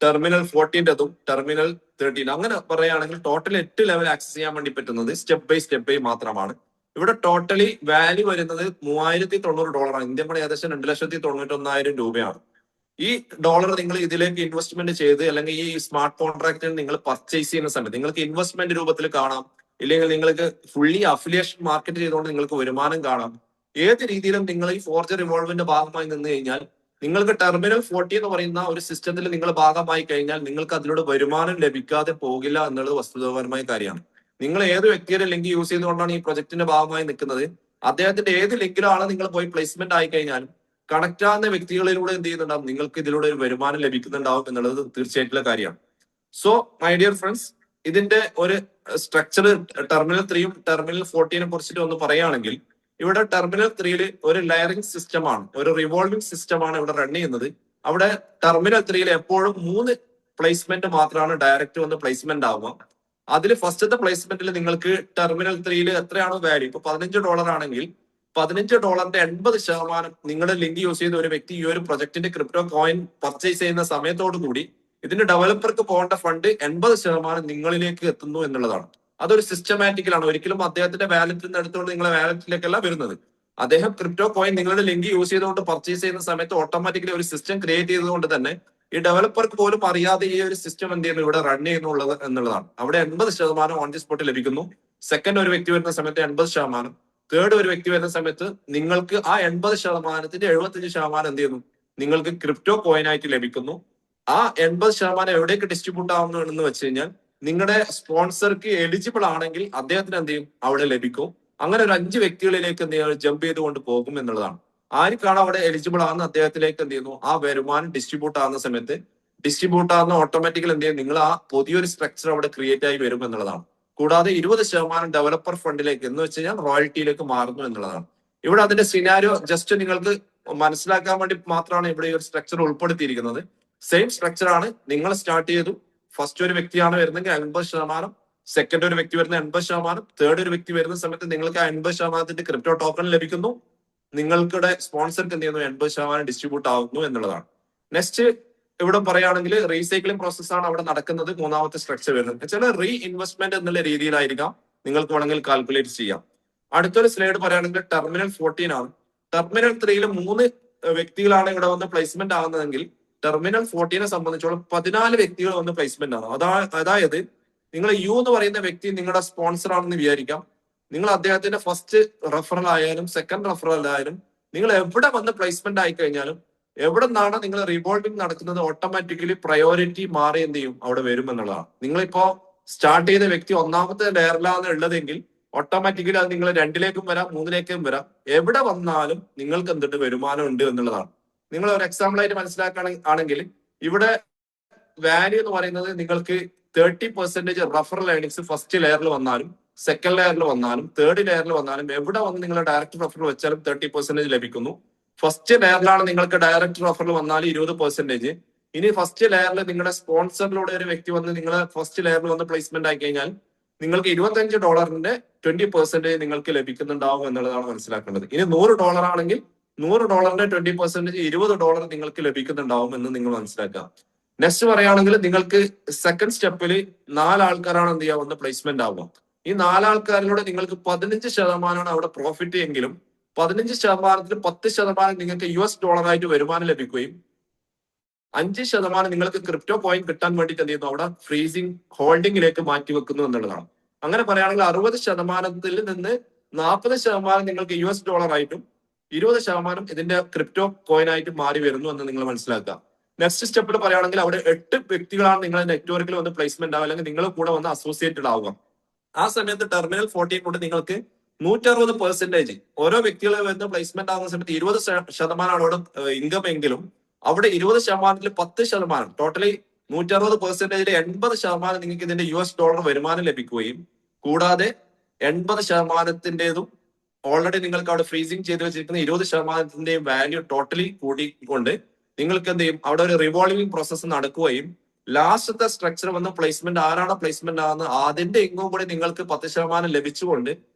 ടെർമിനൽ 14 ടെർമിനൽ 13 അങ്ങനെ പറയുകയാണെങ്കിൽ ടോട്ടൽ 8 ലെവൽ ആക്സസ് ചെയ്യാൻ വേണ്ടി പറ്റുന്നത് സ്റ്റെപ്പ് ബൈ മാത്രമാണ്. ഇവിടെ ടോട്ടലി വാല്യൂ വരുന്നത് $3090 ഇന്ത്യൻ മണി ഏകദേശം 2,91,000 രൂപയാണ്. ഈ ഡോളർ നിങ്ങൾ ഇതിലേക്ക് ഇൻവെസ്റ്റ്മെന്റ് ചെയ്ത് അല്ലെങ്കിൽ ഈ സ്മാർട്ട് കോൺട്രാക്റ്റിൽ നിങ്ങൾ പർച്ചേസ് ചെയ്യുന്ന സമയത്ത് നിങ്ങൾക്ക് ഇൻവെസ്റ്റ്മെന്റ് രൂപത്തിൽ കാണാം, ഇല്ലെങ്കിൽ നിങ്ങൾക്ക് ഫുള്ളി അഫിലിയേഷൻ മാർക്കറ്റ് ചെയ്തുകൊണ്ട് നിങ്ങൾക്ക് വരുമാനം കാണാം. ഏത് രീതിയിലും നിങ്ങൾ ഈ ഫോർജർ റിവോൾവിന്റെ ഭാഗമായി നിന്ന് കഴിഞ്ഞാൽ നിങ്ങൾക്ക് ടെർമിനൽ 40 എന്ന് പറയുന്ന ഒരു സിസ്റ്റത്തിൽ നിങ്ങൾ ഭാഗമായി കഴിഞ്ഞാൽ നിങ്ങൾക്ക് അതിലൂടെ വരുമാനം ലഭിക്കാതെ പോകില്ല എന്നുള്ളത് വസ്തുതാപരമായ കാര്യമാണ്. നിങ്ങൾ ഏത് വ്യക്തിയുടെ ലിങ്ക് യൂസ് ചെയ്തുകൊണ്ടാണ് ഈ പ്രൊജക്ടിന്റെ ഭാഗമായി നിൽക്കുന്നത്, അദ്ദേഹത്തിന്റെ ഏത് ലിങ്കിലാണ് നിങ്ങൾ പോയി പ്ലേസ്മെന്റ് ആയി കഴിഞ്ഞാലും കണക്ട് ആകുന്ന വ്യക്തികളിലൂടെ എന്ത് ചെയ്യുന്നുണ്ടാവും, നിങ്ങൾക്ക് ഇതിലൂടെ ഒരു വരുമാനം ലഭിക്കുന്നുണ്ടാവും എന്നുള്ളത് തീർച്ചയായിട്ടുള്ള കാര്യമാണ്. സോ മൈ ഡിയർ ഫ്രണ്ട്സ്, ഇതിന്റെ ഒരു സ്ട്രക്ചർ ടെർമിനൽ 3 ടെർമിനൽ 14 കുറിച്ചിട്ട് ഒന്ന് പറയുകയാണെങ്കിൽ, ഇവിടെ ടെർമിനൽ 3 ഒരു ലെയറിംഗ് സിസ്റ്റമാണ്, ഒരു റിവോൾവിംഗ് സിസ്റ്റമാണ് ഇവിടെ റൺ ചെയ്യുന്നത്. അവിടെ ടെർമിനൽ 3 എപ്പോഴും 3 പ്ലേസ്മെന്റ് മാത്രമാണ് ഡയറക്റ്റ് വന്ന് പ്ലേസ്മെന്റ് ആവുക. അതിൽ ഫസ്റ്റത്തെ പ്ലേസ്മെന്റിൽ നിങ്ങൾക്ക് ടെർമിനൽ 3 എത്രയാണോ വാല്യൂ, ഇപ്പൊ $15 ആണെങ്കിൽ $15 80% നിങ്ങളുടെ ലിങ്ക് യൂസ് ചെയ്ത ഒരു വ്യക്തി ഈ ഒരു പ്രൊജക്ടിന്റെ ക്രിപ്റ്റോ കോയിൻ പർച്ചേസ് ചെയ്യുന്ന സമയത്തോടു കൂടി ഇതിന്റെ ഡെവലപ്പർക്ക് പോകേണ്ട ഫണ്ട് 80% നിങ്ങളിലേക്ക് എത്തുന്നു എന്നുള്ളതാണ്. അതൊരു സിസ്റ്റമാറ്റിക്കലാണ്. ഒരിക്കലും അദ്ദേഹത്തിന്റെ വാലറ്റിൽ നിന്ന് എടുത്തുകൊണ്ട് നിങ്ങളുടെ വാലറ്റിലേക്കല്ല വരുന്നത്. അദ്ദേഹം ക്രിപ്റ്റോ കോയിൻ നിങ്ങളുടെ ലിങ്ക് യൂസ് ചെയ്തുകൊണ്ട് പർച്ചേസ് ചെയ്യുന്ന സമയത്ത് ഓട്ടോമാറ്റിക്കലി ഒരു സിസ്റ്റം ക്രിയേറ്റ് ചെയ്തുകൊണ്ട് തന്നെ ഈ ഡെവലപ്പർക്ക് പോലും അറിയാതെ ഈ ഒരു സിസ്റ്റം എന്ത് ചെയ്യുന്നു ഇവിടെ റൺ ചെയ്യുന്നുള്ളത് എന്നുള്ളതാണ്. അവിടെ 80% ഓൺ ദി സ്പോട്ട് ലഭിക്കുന്നു. സെക്കൻഡ് ഒരു വ്യക്തി വരുന്ന സമയത്ത് 80%, തേർഡ് ഒരു വ്യക്തി വരുന്ന സമയത്ത് നിങ്ങൾക്ക് ആ 80%ത്തിന്റെ 75% എന്ത് ചെയ്യുന്നു, നിങ്ങൾക്ക് ക്രിപ്റ്റോ കോയിൻ ആയിട്ട് ലഭിക്കുന്നു. ആ 80% എവിടേക്ക് ഡിസ്ട്രിബ്യൂട്ട് ആവുന്നു എന്ന് വെച്ച് കഴിഞ്ഞാൽ നിങ്ങളുടെ സ്പോൺസർക്ക് എലിജിബിൾ ആണെങ്കിൽ അദ്ദേഹത്തിന് എന്ത് ചെയ്യും, അവിടെ ലഭിക്കും. അങ്ങനെ ഒരു 5 വ്യക്തികളിലേക്ക് എന്ത് ചെയ്യുക, ജമ്പ് ചെയ്തുകൊണ്ട് പോകും എന്നുള്ളതാണ്. ആർക്കാണ് അവിടെ എലിജിബിൾ ആകുന്ന അദ്ദേഹത്തിലേക്ക് എന്ത് ചെയ്യുന്നു, ആ വരുമാനം ഡിസ്ട്രിബ്യൂട്ട് ആകുന്ന സമയത്ത് ഡിസ്ട്രിബ്യൂട്ട് ആകുന്ന ഓട്ടോമാറ്റിക്കൽ എന്ത് ചെയ്യും, നിങ്ങൾ ആ പുതിയൊരു സ്ട്രക്ചർ അവിടെ ക്രിയേറ്റ് ആയി വരും എന്നുള്ളതാണ്. കൂടാതെ 20% ഡെവലപ്പർ ഫണ്ടിലേക്ക് എന്ന് വെച്ച് കഴിഞ്ഞാൽ റോയൽറ്റിയിലേക്ക് മാറുന്നു എന്നുള്ളതാണ്. ഇവിടെ അതിന്റെ സിനാരിയോ ജസ്റ്റ് നിങ്ങൾക്ക് മനസ്സിലാക്കാൻ വേണ്ടി മാത്രമാണ് ഇവിടെ ഈ ഒരു സ്ട്രക്ചർ ഉൾപ്പെടുത്തിയിരിക്കുന്നത്. സെയിം സ്ട്രക്ചർ ആണ്. നിങ്ങൾ സ്റ്റാർട്ട് ചെയ്തു, ഫസ്റ്റ് ഒരു വ്യക്തിയാണ് വരുന്നെങ്കിൽ 50%, സെക്കൻഡ് ഒരു വ്യക്തി വരുന്ന 80%, തേർഡ് ഒരു വ്യക്തി വരുന്ന സമയത്ത് നിങ്ങൾക്ക് ആ 80%ന്റെ ക്രിപ്റ്റോ ടോക്കൺ ലഭിക്കുന്നു. നിങ്ങൾക്കിടെ സ്പോൺസർക്ക് എന്ത് ചെയ്യുന്നു, 80% ഡിസ്ട്രിബ്യൂട്ട് ആവുന്നു എന്നുള്ളതാണ്. നെക്സ്റ്റ് ഇവിടെ പറയുകയാണെങ്കിൽ റീസൈക്ലിംഗ് പ്രോസസ്സാണ് അവിടെ നടക്കുന്നത്. മൂന്നാമത്തെ സ്ട്രക്ചർ വരുന്നത് ചില റീ ഇൻവെസ്റ്റ്മെന്റ് എന്നുള്ള രീതിയിലായിരിക്കാം, നിങ്ങൾക്ക് വേണമെങ്കിൽ കാൽക്കുലേറ്റ് ചെയ്യാം. അടുത്തൊരു സ്ലൈഡ് പറയുകയാണെങ്കിൽ ടെർമിനൽ 14 ആണ്. ടെർമിനൽ 3 3 വ്യക്തികളാണ് ഇവിടെ വന്ന് പ്ലേസ്മെന്റ് ആകുന്നതെങ്കിൽ ടെർമിനൽ 14 സംബന്ധിച്ചോളം 14 വ്യക്തികൾ വന്ന് പ്ലേസ്മെന്റ് ആണ്. അതായത് നിങ്ങൾ യു എന്ന് പറയുന്ന വ്യക്തി നിങ്ങളുടെ സ്പോൺസർ ആണെന്ന് വിചാരിക്കാം. നിങ്ങൾ അദ്ദേഹത്തിന്റെ ഫസ്റ്റ് റെഫറൽ ആയാലും സെക്കൻഡ് റെഫറൽ ആയാലും നിങ്ങൾ എവിടെ വന്ന് പ്ലേസ്മെന്റ് ആയി കഴിഞ്ഞാലും എവിടെ നിന്നാണ് നിങ്ങൾ റിവോൾവിംഗ് നടക്കുന്നത്, ഓട്ടോമാറ്റിക്കലി പ്രയോറിറ്റി മാറി എന്ത് ചെയ്യും, അവിടെ വരും എന്നുള്ളതാണ്. നിങ്ങളിപ്പോ സ്റ്റാർട്ട് ചെയ്ത വ്യക്തി ഒന്നാമത്തെ ലെയറിലാണ് ഉള്ളതെങ്കിൽ ഓട്ടോമാറ്റിക്കലി അത് നിങ്ങൾ 2ലേക്കും വരാം, 3ലേക്കും വരാം. എവിടെ വന്നാലും നിങ്ങൾക്ക് എന്തുണ്ട്, വരുമാനം ഉണ്ട് എന്നുള്ളതാണ്. നിങ്ങൾ ഒരു എക്സാമ്പിൾ ആയിട്ട് മനസ്സിലാക്കുകയാണെങ്കിൽ ഇവിടെ വാല്യൂ എന്ന് പറയുന്നത് നിങ്ങൾക്ക് 30% റഫറൽ ഏർണിങ്സ് ഫസ്റ്റ് ലെയറിൽ വന്നാലും സെക്കൻഡ് ലെയറിൽ വന്നാലും തേർഡ് ലെയറിൽ വന്നാലും എവിടെ വന്ന് നിങ്ങൾ ഡയറക്റ്റ് റഫറൽ വെച്ചാലും 30% ലഭിക്കുന്നു. ഫസ്റ്റ് ലെയറിലാണ് നിങ്ങൾക്ക് ഡയറക്റ്റ് റഫറൽ വന്നാൽ 20%. ഇനി ഫസ്റ്റ് ലെയറിൽ നിങ്ങളുടെ സ്പോൺസറിലൂടെ ഒരു വ്യക്തി വന്ന് നിങ്ങൾ ഫസ്റ്റ് ലെയറിൽ വന്ന് പ്ലേസ്മെന്റ് ആയി കഴിഞ്ഞാൽ നിങ്ങൾക്ക് $25 20% നിങ്ങൾക്ക് ലഭിക്കുന്നുണ്ടാവും എന്നുള്ളതാണ് മനസ്സിലാക്കേണ്ടത്. ഇനി $100 ആണെങ്കിൽ $100 20% $20 നിങ്ങൾക്ക് ലഭിക്കുന്നുണ്ടാവും എന്ന് നിങ്ങൾ മനസ്സിലാക്കുക. നെക്സ്റ്റ് പറയുകയാണെങ്കിൽ നിങ്ങൾക്ക് സെക്കൻഡ് സ്റ്റെപ്പിൽ 4 ആൾക്കാരാണ് എന്ത് ചെയ്യുക, വന്ന് പ്ലേസ്മെന്റ് ആവുക. ഈ 4 ആൾക്കാരിലൂടെ നിങ്ങൾക്ക് 15% അവിടെ പ്രോഫിറ്റ് എങ്കിലും 15%-ൽ 10% നിങ്ങൾക്ക് $US ആയിട്ട് വരുമാനം ലഭിക്കുകയും 5% നിങ്ങൾക്ക് ക്രിപ്റ്റോ കോയിൻ കിട്ടാൻ വേണ്ടിയിട്ട് എന്ത് ചെയ്യുന്നു, അവിടെ ഫ്രീസിംഗ് ഹോൾഡിംഗിലേക്ക് മാറ്റി വെക്കുന്നു എന്നുള്ളതാണ്. അങ്ങനെ പറയുകയാണെങ്കിൽ 60%-ൽ നിന്ന് 40% നിങ്ങൾക്ക് $US ആയിട്ടും 20% ഇതിന്റെ ക്രിപ്റ്റോ കോയിൻ ആയിട്ട് മാറി വരുന്നു എന്ന് നിങ്ങൾ മനസ്സിലാക്കുക. നെക്സ്റ്റ് സ്റ്റെപ്പിൽ പറയുകയാണെങ്കിൽ അവിടെ 8 വ്യക്തികളാണ് നിങ്ങളുടെ നെറ്റ്വർക്കിൽ വന്ന് പ്ലേസ്മെന്റ് ആവുക, അല്ലെങ്കിൽ നിങ്ങൾ കൂടെ വന്ന് അസോസിയേറ്റഡ് ആവുക. ആ സമയത്ത് ടെർമിനൽ 14 കൊണ്ട് നിങ്ങൾക്ക് 160% ഓരോ വ്യക്തികൾ വരുന്ന പ്ലേസ്മെന്റ് ആകുന്ന സമയത്ത് 20% അവിടെ ഇൻകം എങ്കിലും അവിടെ 20%-ൽ 10%, ടോട്ടലി 160%-ൽ 80% നിങ്ങൾക്ക് ഇതിന്റെ $US വരുമാനം ലഭിക്കുകയും കൂടാതെ 80%-ന്റേതും ഓൾറെഡി നിങ്ങൾക്ക് അവിടെ ഫ്രീസിംഗ് ചെയ്ത് വെച്ചിരിക്കുന്ന 20%-ന്റെയും വാല്യൂ ടോട്ടലി കൂടിക്കൊണ്ട് നിങ്ങൾക്ക് എന്ത് ചെയ്യും, അവിടെ ഒരു റിവോൾവിംഗ് പ്രോസസ്സ് നടക്കുകയും ലാസ്റ്റത്തെ സ്ട്രക്ചർ വന്ന് പ്ലേസ്മെന്റ് ആരാണ് പ്ലേസ്മെന്റ് ആകുന്നത് അതിന്റെ ഇൻകം കൂടി നിങ്ങൾക്ക് 10% ലഭിച്ചുകൊണ്ട്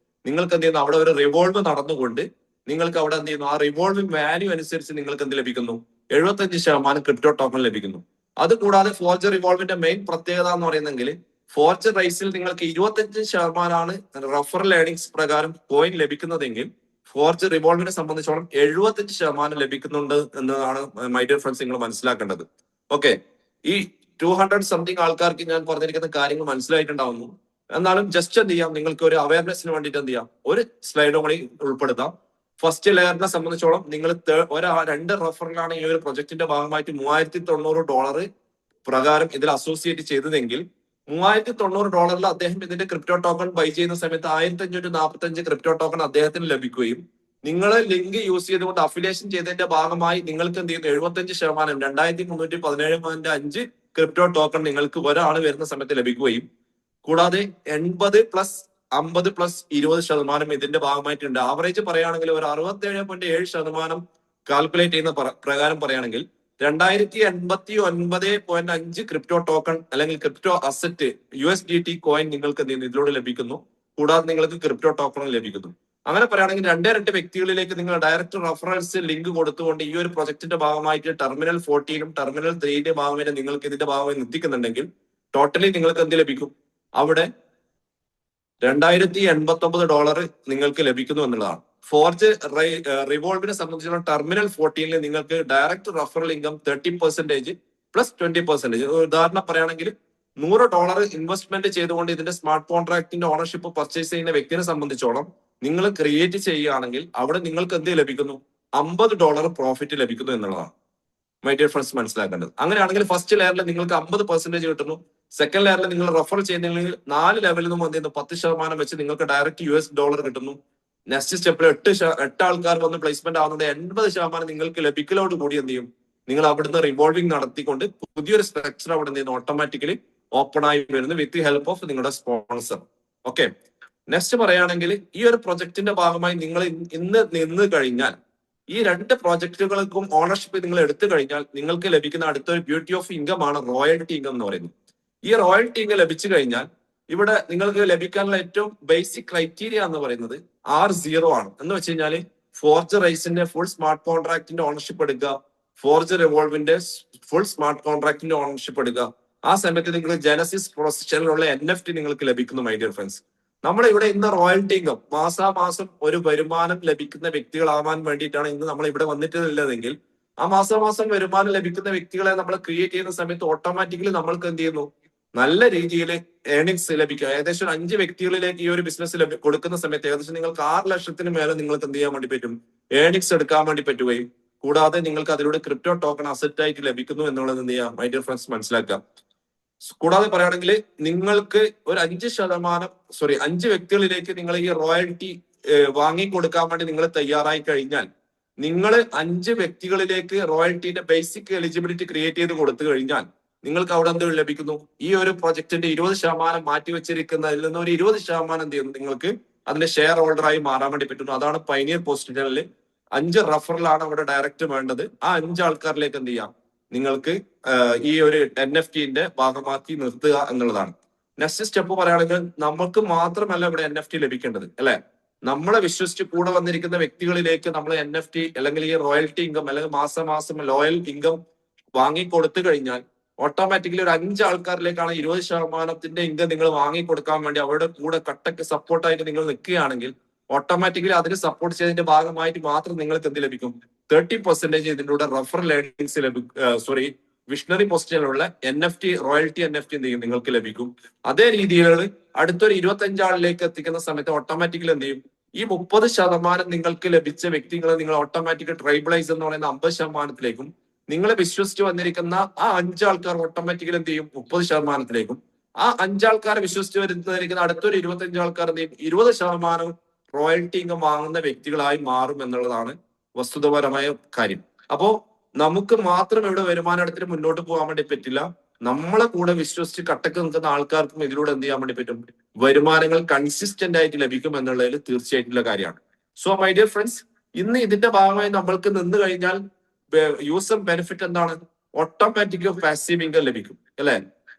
നിങ്ങൾക്ക് എന്ത് ചെയ്യുന്നു, അവിടെ ഒരു റിവോൾവ് നടന്നുകൊണ്ട് നിങ്ങൾക്ക് അവിടെ എന്ത് ചെയ്യുന്നു, ആ റിവോൾവിംഗ് വാല്യൂ അനുസരിച്ച് നിങ്ങൾക്ക് എന്ത് ലഭിക്കുന്നു, 75% ക്രിപ്റ്റോ ടോക്കൺ ലഭിക്കുന്നു. അതുകൂടാതെ ഫോർജ് റിവോൾവിന്റെ മെയിൻ പ്രത്യേകത എന്ന് പറയുന്നെങ്കിൽ ഫോർജ് റൈസിൽ നിങ്ങൾക്ക് 25% റഫറൽ ഏർണിംഗ്സ് പ്രകാരം കോയിൻ ലഭിക്കുന്നതെങ്കിൽ ഫോർജ് റിവോൾവിനെ സംബന്ധിച്ചോളം 75% ലഭിക്കുന്നുണ്ട് എന്നതാണ് മൈ ഡിയർ ഫ്രണ്ട്സ് നിങ്ങൾ മനസ്സിലാക്കേണ്ടത്. ഓക്കെ, ഈ 200 സംതിങ് ആൾക്കാർക്ക് ഞാൻ പറഞ്ഞിരിക്കുന്ന കാര്യങ്ങൾ മനസ്സിലായിട്ടുണ്ടാവുന്നു. എന്നാലും ജസ്റ്റ് എന്ത് ചെയ്യാം, നിങ്ങൾക്ക് ഒരു അവയർനെസ്സിന് വേണ്ടിയിട്ട് എന്ത് ചെയ്യാം, ഒരു സ്ലൈഡും കൂടി ഉൾപ്പെടുത്താം. ഫസ്റ്റ് ലെയറിനെ സംബന്ധിച്ചോളം നിങ്ങൾ 2 റഫറലാണ് ഈ ഒരു പ്രൊജക്ടിന്റെ ഭാഗമായിട്ട് $3090 പ്രകാരം ഇതിൽ അസോസിയേറ്റ് ചെയ്തതെങ്കിൽ $3090 അദ്ദേഹം ഇതിന്റെ ക്രിപ്റ്റോ ടോക്കൺ ബൈ ചെയ്യുന്ന സമയത്ത് 1545 ക്രിപ്റ്റോ ടോക്കൺ അദ്ദേഹത്തിന് ലഭിക്കുകയും നിങ്ങൾ ലിങ്ക് യൂസ് ചെയ്തുകൊണ്ട് അഫിലിയേഷൻ ചെയ്തതിന്റെ ഭാഗമായി നിങ്ങൾക്ക് എന്ത് ചെയ്യുന്നു 75% 2317.5 ക്രിപ്റ്റോ ടോക്കൺ നിങ്ങൾക്ക് ഒരാൾ വരുന്ന സമയത്ത് ലഭിക്കുകയും കൂടാതെ 80+50+20% ഇതിന്റെ ഭാഗമായിട്ടുണ്ട്. ആവറേജ് പറയുകയാണെങ്കിൽ ഒരു 67.7% കാൽക്കുലേറ്റ് ചെയ്യുന്ന പ്രകാരം പറയുകയാണെങ്കിൽ 2089.5 ക്രിപ്റ്റോ ടോക്കൺ അല്ലെങ്കിൽ ക്രിപ്റ്റോ അസറ്റ് USDT കോയിൻ നിങ്ങൾക്ക് എന്ത് ചെയ്യുന്നു ഇതിലൂടെ ലഭിക്കുന്നു. കൂടാതെ നിങ്ങൾക്ക് ക്രിപ്റ്റോ ടോക്കൺ ലഭിക്കുന്നു. അങ്ങനെ പറയുകയാണെങ്കിൽ 2 വ്യക്തികളിലേക്ക് നിങ്ങൾ ഡയറക്റ്റ് റഫറൻസ് ലിങ്ക് കൊടുത്തുകൊണ്ട് ഈ ഒരു പ്രൊജക്ടിന്റെ ഭാഗമായിട്ട് ടെർമിനൽ 14 ടെർമിനൽ 3 ഭാഗമായിട്ട് നിങ്ങൾക്ക് ഇതിന്റെ ഭാഗമായി എത്തിക്കുന്നുണ്ടെങ്കിൽ ടോട്ടലി നിങ്ങൾക്ക് എന്ത് ലഭിക്കും, അവിടെ $2089 നിങ്ങൾക്ക് ലഭിക്കുന്നു എന്നുള്ളതാണ്. ഫോർജ് റിവോൾവിനെ സംബന്ധിച്ചിടത്തോളം ടെർമിനൽ 14 നിങ്ങൾക്ക് ഡയറക്റ്റ് റഫറൽ ഇൻകം 30% പ്ലസ് 20%. ഉദാഹരണം പറയുകയാണെങ്കിൽ $100 ഇൻവെസ്റ്റ്മെന്റ് ചെയ്തുകൊണ്ട് ഇതിന്റെ സ്മാർട്ട് കോൺട്രാക്ടിന്റെ ഓണർഷിപ്പ് പർച്ചേസ് ചെയ്യുന്ന വ്യക്തിയെ സംബന്ധിച്ചോളം നിങ്ങൾ ക്രിയേറ്റ് ചെയ്യുകയാണെങ്കിൽ അവിടെ നിങ്ങൾക്ക് എന്ത് ലഭിക്കുന്നു, $50 പ്രോഫിറ്റ് ലഭിക്കുന്നു എന്നുള്ളതാണ് മൈ ഡിയർ ഫ്രണ്ട്സ് മനസ്സിലാക്കേണ്ടത്. അങ്ങനെയാണെങ്കിൽ ഫസ്റ്റ് ലെയറിൽ നിങ്ങൾക്ക് 50% കിട്ടുന്നു. സെക്കൻഡ് ലെയറിൽ നിങ്ങൾ റെഫർ ചെയ്യുന്നെങ്കിൽ 4 ലെവലിൽ നിന്നും എന്ത് ചെയ്യുന്നു 10% വെച്ച് നിങ്ങൾക്ക് ഡയറക്റ്റ് $US കിട്ടുന്നു. നെക്സ്റ്റ് സ്റ്റെപ്പിൽ 8 ആൾക്കാർ വന്ന് പ്ലേസ്മെന്റ് ആവുന്നത് 80% നിങ്ങൾക്ക് ലഭിക്കലോട് കൂടി എന്ത് ചെയ്യും, നിങ്ങൾ അവിടുന്ന് റിവോൾവിംഗ് നടത്തിക്കൊണ്ട് പുതിയൊരു സ്ട്രക്ചർ അവിടെ എന്ത് ചെയ്യുന്നു ഓട്ടോമാറ്റിക്കലി ഓപ്പൺ ആയി വരുന്നു വിത്ത് ഹെൽപ്പ് ഓഫ് നിങ്ങളുടെ സ്പോൺസർ. ഓക്കെ, നെക്സ്റ്റ് പറയുകയാണെങ്കിൽ ഈ ഒരു പ്രൊജക്ടിന്റെ ഭാഗമായി നിങ്ങൾ ഇന്ന് നിന്ന് കഴിഞ്ഞാൽ ഈ 2 പ്രോജക്റ്റുകൾക്കും ഓണർഷിപ്പ് നിങ്ങൾ എടുത്തു കഴിഞ്ഞാൽ നിങ്ങൾക്ക് ലഭിക്കുന്ന അടുത്തൊരു ബ്യൂട്ടി ഓഫ് ഇൻകം ആണ് റോയൽറ്റി ഇൻകം എന്ന് പറയുന്നത്. ഈ റോയൽറ്റി ഇൻകം ലഭിച്ചു കഴിഞ്ഞാൽ ഇവിടെ നിങ്ങൾക്ക് ലഭിക്കാനുള്ള ഏറ്റവും ബേസിക് ക്രൈറ്റീരിയ എന്ന് പറയുന്നത് R0 ആണ്. എന്ന് വെച്ച് കഴിഞ്ഞാൽ ഫോർജ് റൈസിന്റെ ഫുൾ സ്മാർട്ട് കോൺട്രാക്ടിന്റെ ഓണർഷിപ്പ് എടുക്കുക, ഫോർജ് റിവോൾവിന്റെ ഫുൾ സ്മാർട്ട് കോൺട്രാക്ടിന്റെ ഓണർഷിപ്പ് എടുക്കുക. ആ സമയത്ത് നിങ്ങൾക്ക് ജനസിസ് പ്രൊസിഷനിലുള്ള NFT നിങ്ങൾക്ക് ലഭിക്കുന്നു മൈ ഡിയർ ഫ്രണ്ട്സ്. നമ്മുടെ ഇവിടെ ഇന്ന് റോയൽറ്റി ഇൻകം മാസാമാസം ഒരു വരുമാനം ലഭിക്കുന്ന വ്യക്തികളാവാൻ വേണ്ടിയിട്ടാണ് ഇന്ന് നമ്മൾ ഇവിടെ വന്നിട്ടുള്ളതെങ്കിൽ ആ മാസാമാസം വരുമാനം ലഭിക്കുന്ന വ്യക്തികളെ നമ്മൾ ക്രിയേറ്റ് ചെയ്യുന്ന സമയത്ത് ഓട്ടോമാറ്റിക്കലി നമ്മൾക്ക് എന്ത് ചെയ്യുന്നു, നല്ല രീതിയിൽ ഏർണിങ്സ് ലഭിക്കുക. ഏകദേശം 5 വ്യക്തികളിലേക്ക് ഈ ഒരു ബിസിനസ് കൊടുക്കുന്ന സമയത്ത് ഏകദേശം നിങ്ങൾക്ക് 6 ലക്ഷത്തിന് മേലെ നിങ്ങൾക്ക് എന്ത് ചെയ്യാൻ വേണ്ടി പറ്റും, ഏർണിങ്സ് എടുക്കാൻ വേണ്ടി പറ്റുകയും കൂടാതെ നിങ്ങൾക്ക് അതിലൂടെ ക്രിപ്റ്റോ ടോക്കൺ അസറ്റ് ആയിട്ട് ലഭിക്കുന്നു എന്നുള്ളത് എന്ത് ചെയ്യാം മൈ ഡിയർ ഫ്രണ്ട്സ് മനസ്സിലാക്കാം. കൂടാതെ പറയുകയാണെങ്കിൽ നിങ്ങൾക്ക് ഒരു 5 വ്യക്തികളിലേക്ക് നിങ്ങൾ ഈ റോയൽറ്റി വാങ്ങിക്കൊടുക്കാൻ വേണ്ടി നിങ്ങൾ തയ്യാറായി കഴിഞ്ഞാൽ നിങ്ങൾ 5 വ്യക്തികളിലേക്ക് റോയൽറ്റിന്റെ ബേസിക് എലിജിബിലിറ്റി ക്രിയേറ്റ് ചെയ്ത് കൊടുത്തു കഴിഞ്ഞാൽ നിങ്ങൾക്ക് അവിടെ എന്ത് ലഭിക്കുന്നു, ഈ ഒരു പ്രൊജക്ടിന്റെ 20% മാറ്റിവെച്ചിരിക്കുന്നതിൽ നിന്ന് ഒരു 20% എന്ത് ചെയ്യുന്നു നിങ്ങൾക്ക് അതിന്റെ ഷെയർ ഹോൾഡറായി മാറാൻ വേണ്ടി പറ്റുന്നു. അതാണ് പൈനിയർ പൊസിഷനിൽ 5 റഫറലാണ് അവിടെ ഡയറക്റ്റ് വേണ്ടത്. ആ 5 ആൾക്കാരിലേക്ക് എന്ത് ചെയ്യാം, നിങ്ങൾക്ക് ഈ ഒരു NFT ഭാഗമാക്കി നിർത്തുക എന്നുള്ളതാണ്. നെക്സ്റ്റ് സ്റ്റെപ്പ് പറയുകയാണെങ്കിൽ നമുക്ക് മാത്രമല്ല ഇവിടെ NFT ലഭിക്കേണ്ടത് അല്ലെ, നമ്മളെ വിശ്വസിച്ച് കൂടെ വന്നിരിക്കുന്ന വ്യക്തികളിലേക്ക് നമ്മൾ NFT അല്ലെങ്കിൽ ഈ റോയൽറ്റി ഇൻകം അല്ലെങ്കിൽ മാസം ലോയൽ ഇൻകം വാങ്ങിക്കൊടുത്തു കഴിഞ്ഞാൽ ഓട്ടോമാറ്റിക്കലി ഒരു 5 ആൾക്കാരിലേക്കാണ് 20% ഇൻകം നിങ്ങൾ വാങ്ങിക്കൊടുക്കാൻ വേണ്ടി അവരുടെ കൂടെ കട്ടക്ക് സപ്പോർട്ടായിട്ട് നിങ്ങൾ നിൽക്കുകയാണെങ്കിൽ ഓട്ടോമാറ്റിക്കലി അതിന് സപ്പോർട്ട് ചെയ്തതിന്റെ ഭാഗമായിട്ട് മാത്രം നിങ്ങൾക്ക് എന്ത് ലഭിക്കും, 30% ഇതിലൂടെ റഫറൽ ഏർണിങ്സ് ലഭിക്കും. വിഷണറി പൊസിഷനിലുള്ള NFT റോയൽറ്റി NFT എന്ത് ചെയ്യും നിങ്ങൾക്ക് ലഭിക്കും. അതേ രീതിയിൽ അടുത്തൊരു 25 ആളിലേക്ക് എത്തിക്കുന്ന സമയത്ത് ഓട്ടോമാറ്റിക്കലി എന്ത് ചെയ്യും, ഈ 30% നിങ്ങൾക്ക് ലഭിച്ച വ്യക്തികളെ നിങ്ങൾ ഓട്ടോമാറ്റിക്കലി ട്രൈബിളൈസ് എന്ന് പറയുന്ന 50%ത്തിലേക്കും നിങ്ങളെ വിശ്വസിച്ച് വന്നിരിക്കുന്ന ആ 5 ആൾക്കാർ ഓട്ടോമാറ്റിക്കലി എന്ത് ചെയ്യും 30%ത്തിലേക്കും ആ 5 ആൾക്കാരെ വിശ്വസിച്ച് വരുന്നതിരിക്കുന്ന അടുത്തൊരു 25 ആൾക്കാർ എന്ത് ചെയ്യും 20% റോയൽറ്റി ഇൻകം വാങ്ങുന്ന വ്യക്തികളായി മാറും എന്നുള്ളതാണ് വസ്തുതപരമായ കാര്യം. അപ്പോ നമുക്ക് മാത്രം ഇവിടെ വരുമാനം എടുത്തിട്ട് മുന്നോട്ട് പോകാൻ വേണ്ടി പറ്റില്ല. നമ്മളെ കൂടെ വിശ്വസിച്ച് കട്ടക്ക് നിൽക്കുന്ന ആൾക്കാർക്കും ഇതിലൂടെ എന്ത് ചെയ്യാൻ വേണ്ടി പറ്റും, വരുമാനങ്ങൾ കൺസിസ്റ്റന്റ് ആയിട്ട് ലഭിക്കും എന്നുള്ളതിൽ തീർച്ചയായിട്ടുള്ള കാര്യമാണ്. സോ മൈ ഡിയർ ഫ്രണ്ട്സ്, ഇന്ന് ഇതിന്റെ ഭാഗമായി നമ്മൾക്ക് നിന്ന് കഴിഞ്ഞാൽ യൂസർ ബെനിഫിറ്റ് എന്താണ്, ഓട്ടോമാറ്റിക് പാസീവ് ഇൻകം ലഭിക്കും അല്ലെ.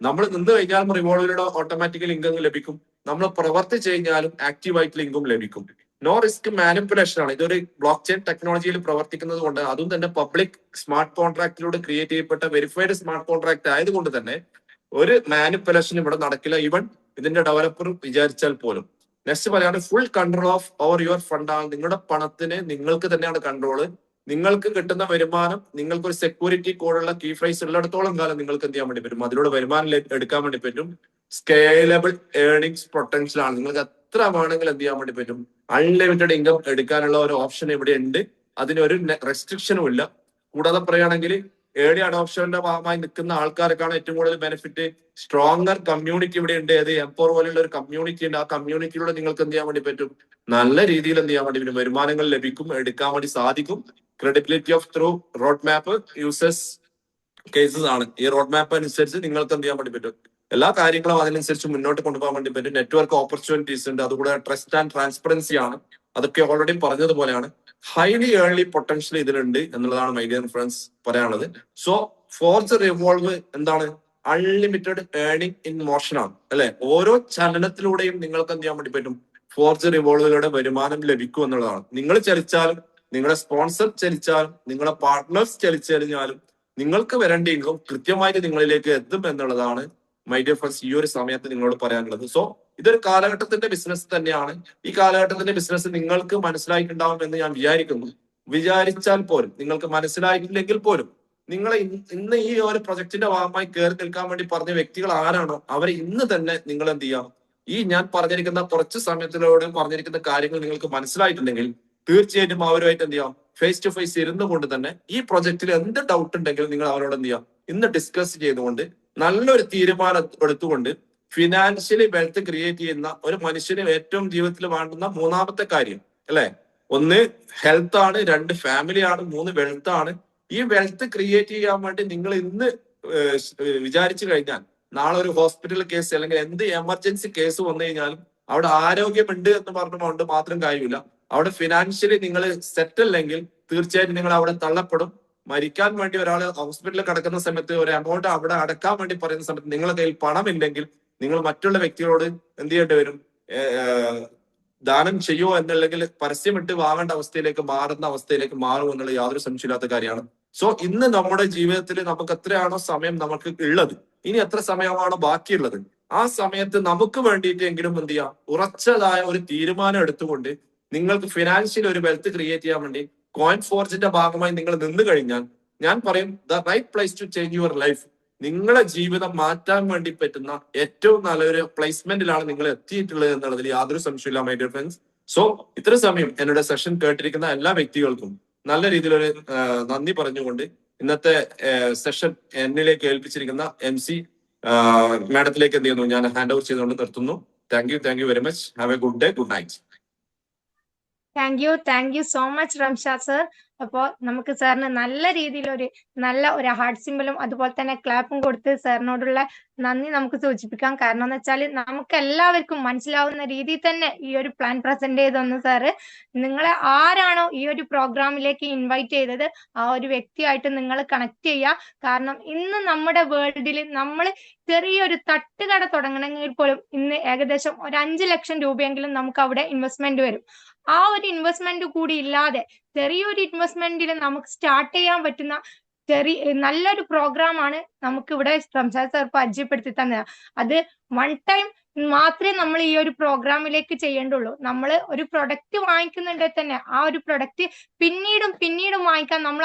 നമ്മൾ നിന്ന് കഴിഞ്ഞാലും റിവോൾവിലൂടെ ഓട്ടോമാറ്റിക്കൽ ഇൻകം ലഭിക്കും, നമ്മൾ പ്രവർത്തിച്ചു കഴിഞ്ഞാലും ആക്റ്റീവ് ആയിട്ടുള്ള ഇൻകം ലഭിക്കും. നോ റിസ്ക് മാനിപ്പുലേഷൻ ആണ്. ഇതൊരു ബ്ലോക്ക് ചെയിൻ ടെക്നോളജിയിൽ പ്രവർത്തിക്കുന്നത് കൊണ്ട്, അതും തന്നെ പബ്ലിക് സ്മാർട്ട് കോൺട്രാക്റ്റിലൂടെ ക്രിയേറ്റ് ചെയ്യപ്പെട്ട വെരിഫൈഡ് സ്മാർട്ട് കോൺട്രാക്ട് ആയതുകൊണ്ട് തന്നെ ഒരു മാനിപ്പുലേഷൻ ഇവിടെ നടക്കില്ല, ഈവൻ ഇതിന്റെ ഡെവലപ്പർ വിചാരിച്ചാൽ പോലും. നെക്സ്റ്റ് പറയാണ് full control of over your fund ആണ്. നിങ്ങളുടെ പണത്തിന് നിങ്ങൾക്ക് തന്നെയാണ് കൺട്രോള്. നിങ്ങൾക്ക് കിട്ടുന്ന വരുമാനം, നിങ്ങൾക്ക് ഒരു സെക്യൂരിറ്റി കോഡുള്ള കീ ഫ്രൈസ് ഉള്ളിടത്തോളം കാലം നിങ്ങൾക്ക് എന്ത് ചെയ്യാൻ വേണ്ടി പറ്റും, അതിലൂടെ വരുമാനം എടുക്കാൻ വേണ്ടി പറ്റും. സ്കെയിലബിൾ ഏർണിങ്സ് പൊട്ടൻഷ്യൽ ആണ്. നിങ്ങൾക്ക് എത്ര വേണമെങ്കിലും എന്ത് ചെയ്യാൻ വേണ്ടി പറ്റും, അൺലിമിറ്റഡ് ഇൻകം എടുക്കാനുള്ള ഒരു ഓപ്ഷൻ ഇവിടെ ഉണ്ട്. അതിനൊരു റെസ്ട്രിക്ഷനും ഇല്ല. കൂടാതെ പറയുകയാണെങ്കിൽ ഏർലി അഡോപ്ഷന്റെ ഭാഗമായി നിൽക്കുന്ന ആൾക്കാർക്കാണ് ഏറ്റവും കൂടുതൽ ബെനിഫിറ്റ്. സ്ട്രോങ്ങർ കമ്മ്യൂണിറ്റി ഇവിടെ ഉണ്ട്. അത് എംപവർ പോലെയുള്ള ഒരു കമ്മ്യൂണിറ്റി ഉണ്ട്. ആ കമ്മ്യൂണിറ്റിയിലൂടെ നിങ്ങൾക്ക് എന്ത് ചെയ്യാൻ വേണ്ടി പറ്റും, നല്ല രീതിയിൽ എന്ത് ചെയ്യാൻ വേണ്ടി പറ്റും, വരുമാനങ്ങൾ ലഭിക്കും, എടുക്കാൻ വേണ്ടി സാധിക്കും. Credibility of through road map users cases ആണ്. ഈ റോഡ് മാപ്പ് അനുസരിച്ച് നിങ്ങൾക്ക് എന്ത് ചെയ്യാൻ വേണ്ടി പറ്റും, എല്ലാ കാര്യങ്ങളും അതിനനുസരിച്ച് മുന്നോട്ട് കൊണ്ടുപോകാൻ വേണ്ടി പറ്റും. നെറ്റ്വർക്ക് ഓപ്പർച്യൂണിറ്റീസ് ഉണ്ട്. അതുകൂടെ ട്രസ്റ്റ് ആൻഡ് ട്രാൻസ്പെറൻസി ആണ്. അതൊക്കെ ഓൾറെഡി പറഞ്ഞതുപോലെയാണ്. ഹൈലി ഏർലി പൊട്ടൻഷ്യൽ ഇതിലുണ്ട് എന്നുള്ളതാണ് മൈ ഡിയർ ഫ്രണ്ട്സ് പറയാനുള്ളത്. സോ ഫോർസ് റിവോൾവ് എന്താണ്, അൺലിമിറ്റഡ് ഏർണിംഗ് ഇൻ മോഷൻ ആണ് അല്ലെ. ഓരോ ചലനത്തിലൂടെയും നിങ്ങൾക്ക് എന്ത് ചെയ്യാൻ വേണ്ടി പറ്റും, ഫോർസ് റിവോൾവിലൂടെ വരുമാനം ലഭിക്കും എന്നുള്ളതാണ്. നിങ്ങൾ ചലിച്ചാലും, നിങ്ങളുടെ സ്പോൺസർ ചലിച്ചാലും, നിങ്ങളുടെ പാർട്ട്നേഴ്സ് ചലിച്ചു കഴിഞ്ഞാലും നിങ്ങൾക്ക് വരേണ്ട ഇൻകം കൃത്യമായിട്ട് നിങ്ങളിലേക്ക് എത്തും എന്നുള്ളതാണ് മൈ ഡിയർ ഫ്രണ്ട്സ് ഈ ഒരു സമയത്ത് നിങ്ങളോട് പറയാനുള്ളത്. സോ ഇതൊരു കാലഘട്ടത്തിന്റെ ബിസിനസ് തന്നെയാണ്. ഈ കാലഘട്ടത്തിന്റെ ബിസിനസ് നിങ്ങൾക്ക് മനസ്സിലായിട്ടുണ്ടാവും എന്ന് ഞാൻ വിചാരിക്കുന്നു. വിചാരിച്ചാൽ പോലും, നിങ്ങൾക്ക് മനസ്സിലായിട്ടില്ലെങ്കിൽ പോലും, നിങ്ങൾ ഇന്ന് ഈ ഒരു പ്രൊജക്ടിന്റെ ഭാഗമായി കയറി നിൽക്കാൻ വേണ്ടി പറഞ്ഞ വ്യക്തികൾ ആരാണോ അവരെ ഇന്ന് തന്നെ നിങ്ങൾ എന്ത് ചെയ്യാം, ഈ ഞാൻ പറഞ്ഞിരിക്കുന്ന കുറച്ച് സമയത്തിലൂടെ പറഞ്ഞിരിക്കുന്ന കാര്യങ്ങൾ നിങ്ങൾക്ക് മനസ്സിലായിട്ടുണ്ടെങ്കിൽ തീർച്ചയായിട്ടും അവരുമായിട്ട് എന്ത് ചെയ്യാം, ഫേസ് ടു ഫേസ് ഇരുന്നു കൊണ്ട് തന്നെ ഈ പ്രൊജക്റ്റിൽ എന്ത് ഡൗട്ട് ഉണ്ടെങ്കിലും നിങ്ങൾ അവരോട് എന്ത് ചെയ്യാം, ഇന്ന് ഡിസ്കസ് ചെയ്തുകൊണ്ട് നല്ലൊരു തീരുമാനം എടുത്തുകൊണ്ട് ഫിനാൻഷ്യലി വെൽത്ത് ക്രിയേറ്റ് ചെയ്യുന്ന ഒരു മനുഷ്യന് ഏറ്റവും ജീവിതത്തിൽ വേണ്ടുന്ന മൂന്നാമത്തെ കാര്യം അല്ലെ, ഒന്ന് ഹെൽത്ത് ആണ്, രണ്ട് ഫാമിലി ആണ്, മൂന്ന് വെൽത്ത് ആണ്. ഈ വെൽത്ത് ക്രിയേറ്റ് ചെയ്യാൻ വേണ്ടി നിങ്ങൾ ഇന്ന് വിചാരിച്ചു കഴിഞ്ഞാൽ നാളെ ഒരു ഹോസ്പിറ്റൽ കേസ് അല്ലെങ്കിൽ എന്ത് എമർജൻസി കേസ് വന്നു കഴിഞ്ഞാലും അവിടെ ആരോഗ്യമുണ്ട് എന്ന് പറഞ്ഞുകൊണ്ട് മാത്രം കാര്യമില്ല. അവിടെ ഫിനാൻഷ്യലി നിങ്ങൾ സെറ്റ് അല്ലെങ്കിൽ തീർച്ചയായിട്ടും നിങ്ങൾ അവിടെ തള്ളപ്പെടും. മരിക്കാൻ വേണ്ടി ഒരാൾ ഹോസ്പിറ്റലിൽ കിടക്കുന്ന സമയത്ത് ഒരു എമൗണ്ട് അവിടെ അടക്കാൻ വേണ്ടി പറയുന്ന സമയത്ത് നിങ്ങളുടെ കയ്യിൽ പണമില്ലെങ്കിൽ നിങ്ങൾ മറ്റുള്ള വ്യക്തികളോട് എന്ത് ചെയ്യേണ്ടി വരും, ദാനം ചെയ്യുമോ എന്നല്ലെങ്കിൽ പരസ്യമിട്ട് വാങ്ങേണ്ട അവസ്ഥയിലേക്ക് മാറുന്ന അവസ്ഥയിലേക്ക് മാറും എന്നുള്ള യാതൊരു സംശയമില്ലാത്ത കാര്യമാണ്. സോ ഇന്ന് നമ്മുടെ ജീവിതത്തിൽ നമുക്ക് എത്രയാണോ സമയം നമുക്ക് ഉള്ളത്, ഇനി എത്ര സമയമാണോ ബാക്കിയുള്ളത്, ആ സമയത്ത് നമുക്ക് വേണ്ടിയിട്ടെങ്കിലും എന്ത് ചെയ്യാം, ഉറച്ചതായ ഒരു തീരുമാനം എടുത്തുകൊണ്ട് നിങ്ങൾക്ക് ഫിനാൻഷ്യൽ ഒരു വെൽത്ത് ക്രിയേറ്റ് ചെയ്യാൻ വേണ്ടി കോയിൻ ഫോർജിന്റെ ഭാഗമായി നിങ്ങൾ നിന്ന് കഴിഞ്ഞാൽ ഞാൻ പറയും the right place to change your life. നിങ്ങളെ ജീവിതം മാറ്റാൻ വേണ്ടി പറ്റുന്ന ഏറ്റവും നല്ലൊരു പ്ലേസ്മെന്റിലാണ് നിങ്ങൾ എത്തിയിട്ടുള്ളത് എന്നുള്ളതിൽ യാതൊരു സംശയമില്ല മൈ ഡിയർ ഫ്രണ്ട്സ്. സോ ഇത്ര സമയം എന്നോട് സെഷൻ കേട്ടിരിക്കുന്ന എല്ലാ വ്യക്തികൾക്കും നല്ല രീതിയിലൊരു നന്ദി പറഞ്ഞുകൊണ്ട് ഇന്നത്തെ സെഷൻ എന്നിലേക്ക് ഏൽപ്പിച്ചിരിക്കുന്ന MC മാഡത്തിലേക്ക് എന്ത് ചെയ്യുന്നു, ഞാൻ ഹാൻഡ് ഓവർ ചെയ്തുകൊണ്ട് നിർത്തുന്നു. Thank you very much. Have A good day, good night. Thank you so much Ramshad sir. അപ്പോൾ നമുക്ക് സാറിന് നല്ല ഒരു ഹാർട്ട് സിമ്പലും അതുപോലെ തന്നെ ക്ലാപ്പും കൊടുത്ത് സാറിനോടുള്ള നന്ദി നമുക്ക് സൂചിപ്പിക്കാം. കാരണം എന്ന് വെച്ചാൽ നമുക്ക് എല്ലാവർക്കും മനസ്സിലാവുന്ന രീതിയിൽ തന്നെ ഈ ഒരു പ്ലാൻ പ്രസന്റ് ചെയ്തൊന്ന് സാറ് നിങ്ങളെ ആരാണോ ഈ ഒരു പ്രോഗ്രാമിലേക്ക് ഇൻവൈറ്റ് ചെയ്തത് ആ ഒരു വ്യക്തിയായിട്ട് നിങ്ങൾ കണക്ട് ചെയ്യുക. കാരണം ഇന്ന് നമ്മുടെ വേൾഡിൽ നമ്മൾ ചെറിയൊരു തട്ടുകട തുടങ്ങണമെങ്കിൽ പോലും ഇന്ന് ഏകദേശം ഒരു 5 ലക്ഷം രൂപയെങ്കിലും നമുക്ക് അവിടെ ഇൻവെസ്റ്റ്മെന്റ് വരും. ആ ഒരു ഇൻവെസ്റ്റ്മെന്റ് കൂടി ഇല്ലാതെ ചെറിയൊരു ഇൻവെസ്റ്റ്മെന്റിൽ നമുക്ക് സ്റ്റാർട്ട് ചെയ്യാൻ പറ്റുന്ന നല്ലൊരു പ്രോഗ്രാമാണ് നമുക്ക് ഇവിടെ റംഷാദ് സാർ പരിചയപ്പെടുത്തി തന്നത്. അത് വൺ ടൈം മാത്രമേ നമ്മൾ ഈ ഒരു പ്രോഗ്രാമിലേക്ക് ചെയ്യേണ്ടുള്ളൂ. നമ്മൾ ഒരു പ്രൊഡക്റ്റ് വാങ്ങിക്കുന്നുണ്ടെങ്കിൽ തന്നെ ആ ഒരു പ്രൊഡക്റ്റ് പിന്നീടും വാങ്ങിക്കാൻ നമ്മൾ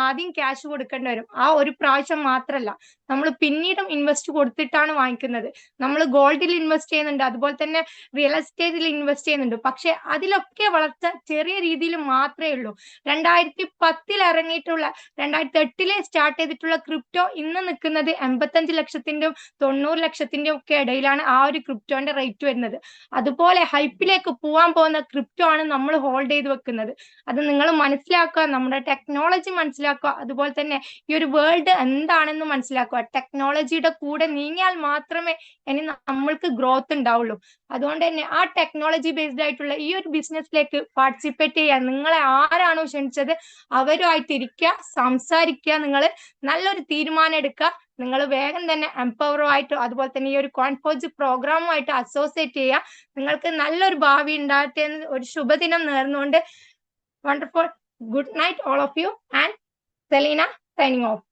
ആദ്യം ക്യാഷ് കൊടുക്കേണ്ടി വരും. ആ ഒരു പ്രാവശ്യം മാത്രമല്ല, നമ്മൾ പിന്നീടും ഇൻവെസ്റ്റ് കൊടുത്തിട്ടാണ് വാങ്ങിക്കുന്നത്. നമ്മൾ ഗോൾഡിൽ ഇൻവെസ്റ്റ് ചെയ്യുന്നുണ്ട്, അതുപോലെ തന്നെ റിയൽ എസ്റ്റേറ്റിൽ ഇൻവെസ്റ്റ് ചെയ്യുന്നുണ്ട്. പക്ഷെ അതിലൊക്കെ വളർച്ച ചെറിയ രീതിയിൽ മാത്രമേ ഉള്ളൂ. 2010 ഇറങ്ങിയിട്ടുള്ള 2008 സ്റ്റാർട്ട് ചെയ്തിട്ടുള്ള ക്രിപ്റ്റോ ഇന്ന് നിൽക്കുന്നത് 85 ലക്ഷത്തിന്റെയും 90 ലക്ഷത്തിന്റെയും ഒക്കെ ഇടയിലാണ് ആ ഒരു ക്രിപ്റ്റോന്റെ റേറ്റ് വരുന്നത്. അതുപോലെ ഹൈപ്പിലേക്ക് പോകാൻ പോകുന്ന ക്രിപ്റ്റോ ആണ് നമ്മൾ ഹോൾഡ് ചെയ്ത് വെക്കുന്നത്. അത് നിങ്ങൾ മനസ്സിലാക്കുക, നമ്മുടെ ടെക്നോളജി മനസ്സിലാക്കുക, അതുപോലെ തന്നെ ഈ ഒരു വേൾഡ് എന്താണെന്ന് മനസ്സിലാക്കുക. ടെക്നോളജിയുടെ കൂടെ നീങ്ങിയാൽ മാത്രമേ ഇനി നമ്മൾക്ക് ഗ്രോത്ത് ഉണ്ടാവുള്ളൂ. അതുകൊണ്ട് തന്നെ ആ ടെക്നോളജി ബേസ്ഡ് ആയിട്ടുള്ള ഈ ഒരു ബിസിനസ്സിലേക്ക് പാർട്ടിസിപ്പേറ്റ് ചെയ്യാൻ നിങ്ങളെ ആരാണോ ക്ഷണിച്ചത് അവരുമായിട്ട് ഇരിക്കുക, സംസാരിക്കുക, നിങ്ങൾ നല്ലൊരു തീരുമാനം എടുക്കുക. നിങ്ങൾ വേഗം തന്നെ എംപവറുമായിട്ട് അതുപോലെ തന്നെ ഈ ഒരു കോൺഫോജ് പ്രോഗ്രാമുമായിട്ട് അസോസിയേറ്റ് ചെയ്യുക. നിങ്ങൾക്ക് നല്ലൊരു ഭാവി ഉണ്ടാകട്ടെ എന്ന് ഒരു ശുഭദിനം നേർന്നുകൊണ്ട് wonderful. Good night all of you, and Selena signing off.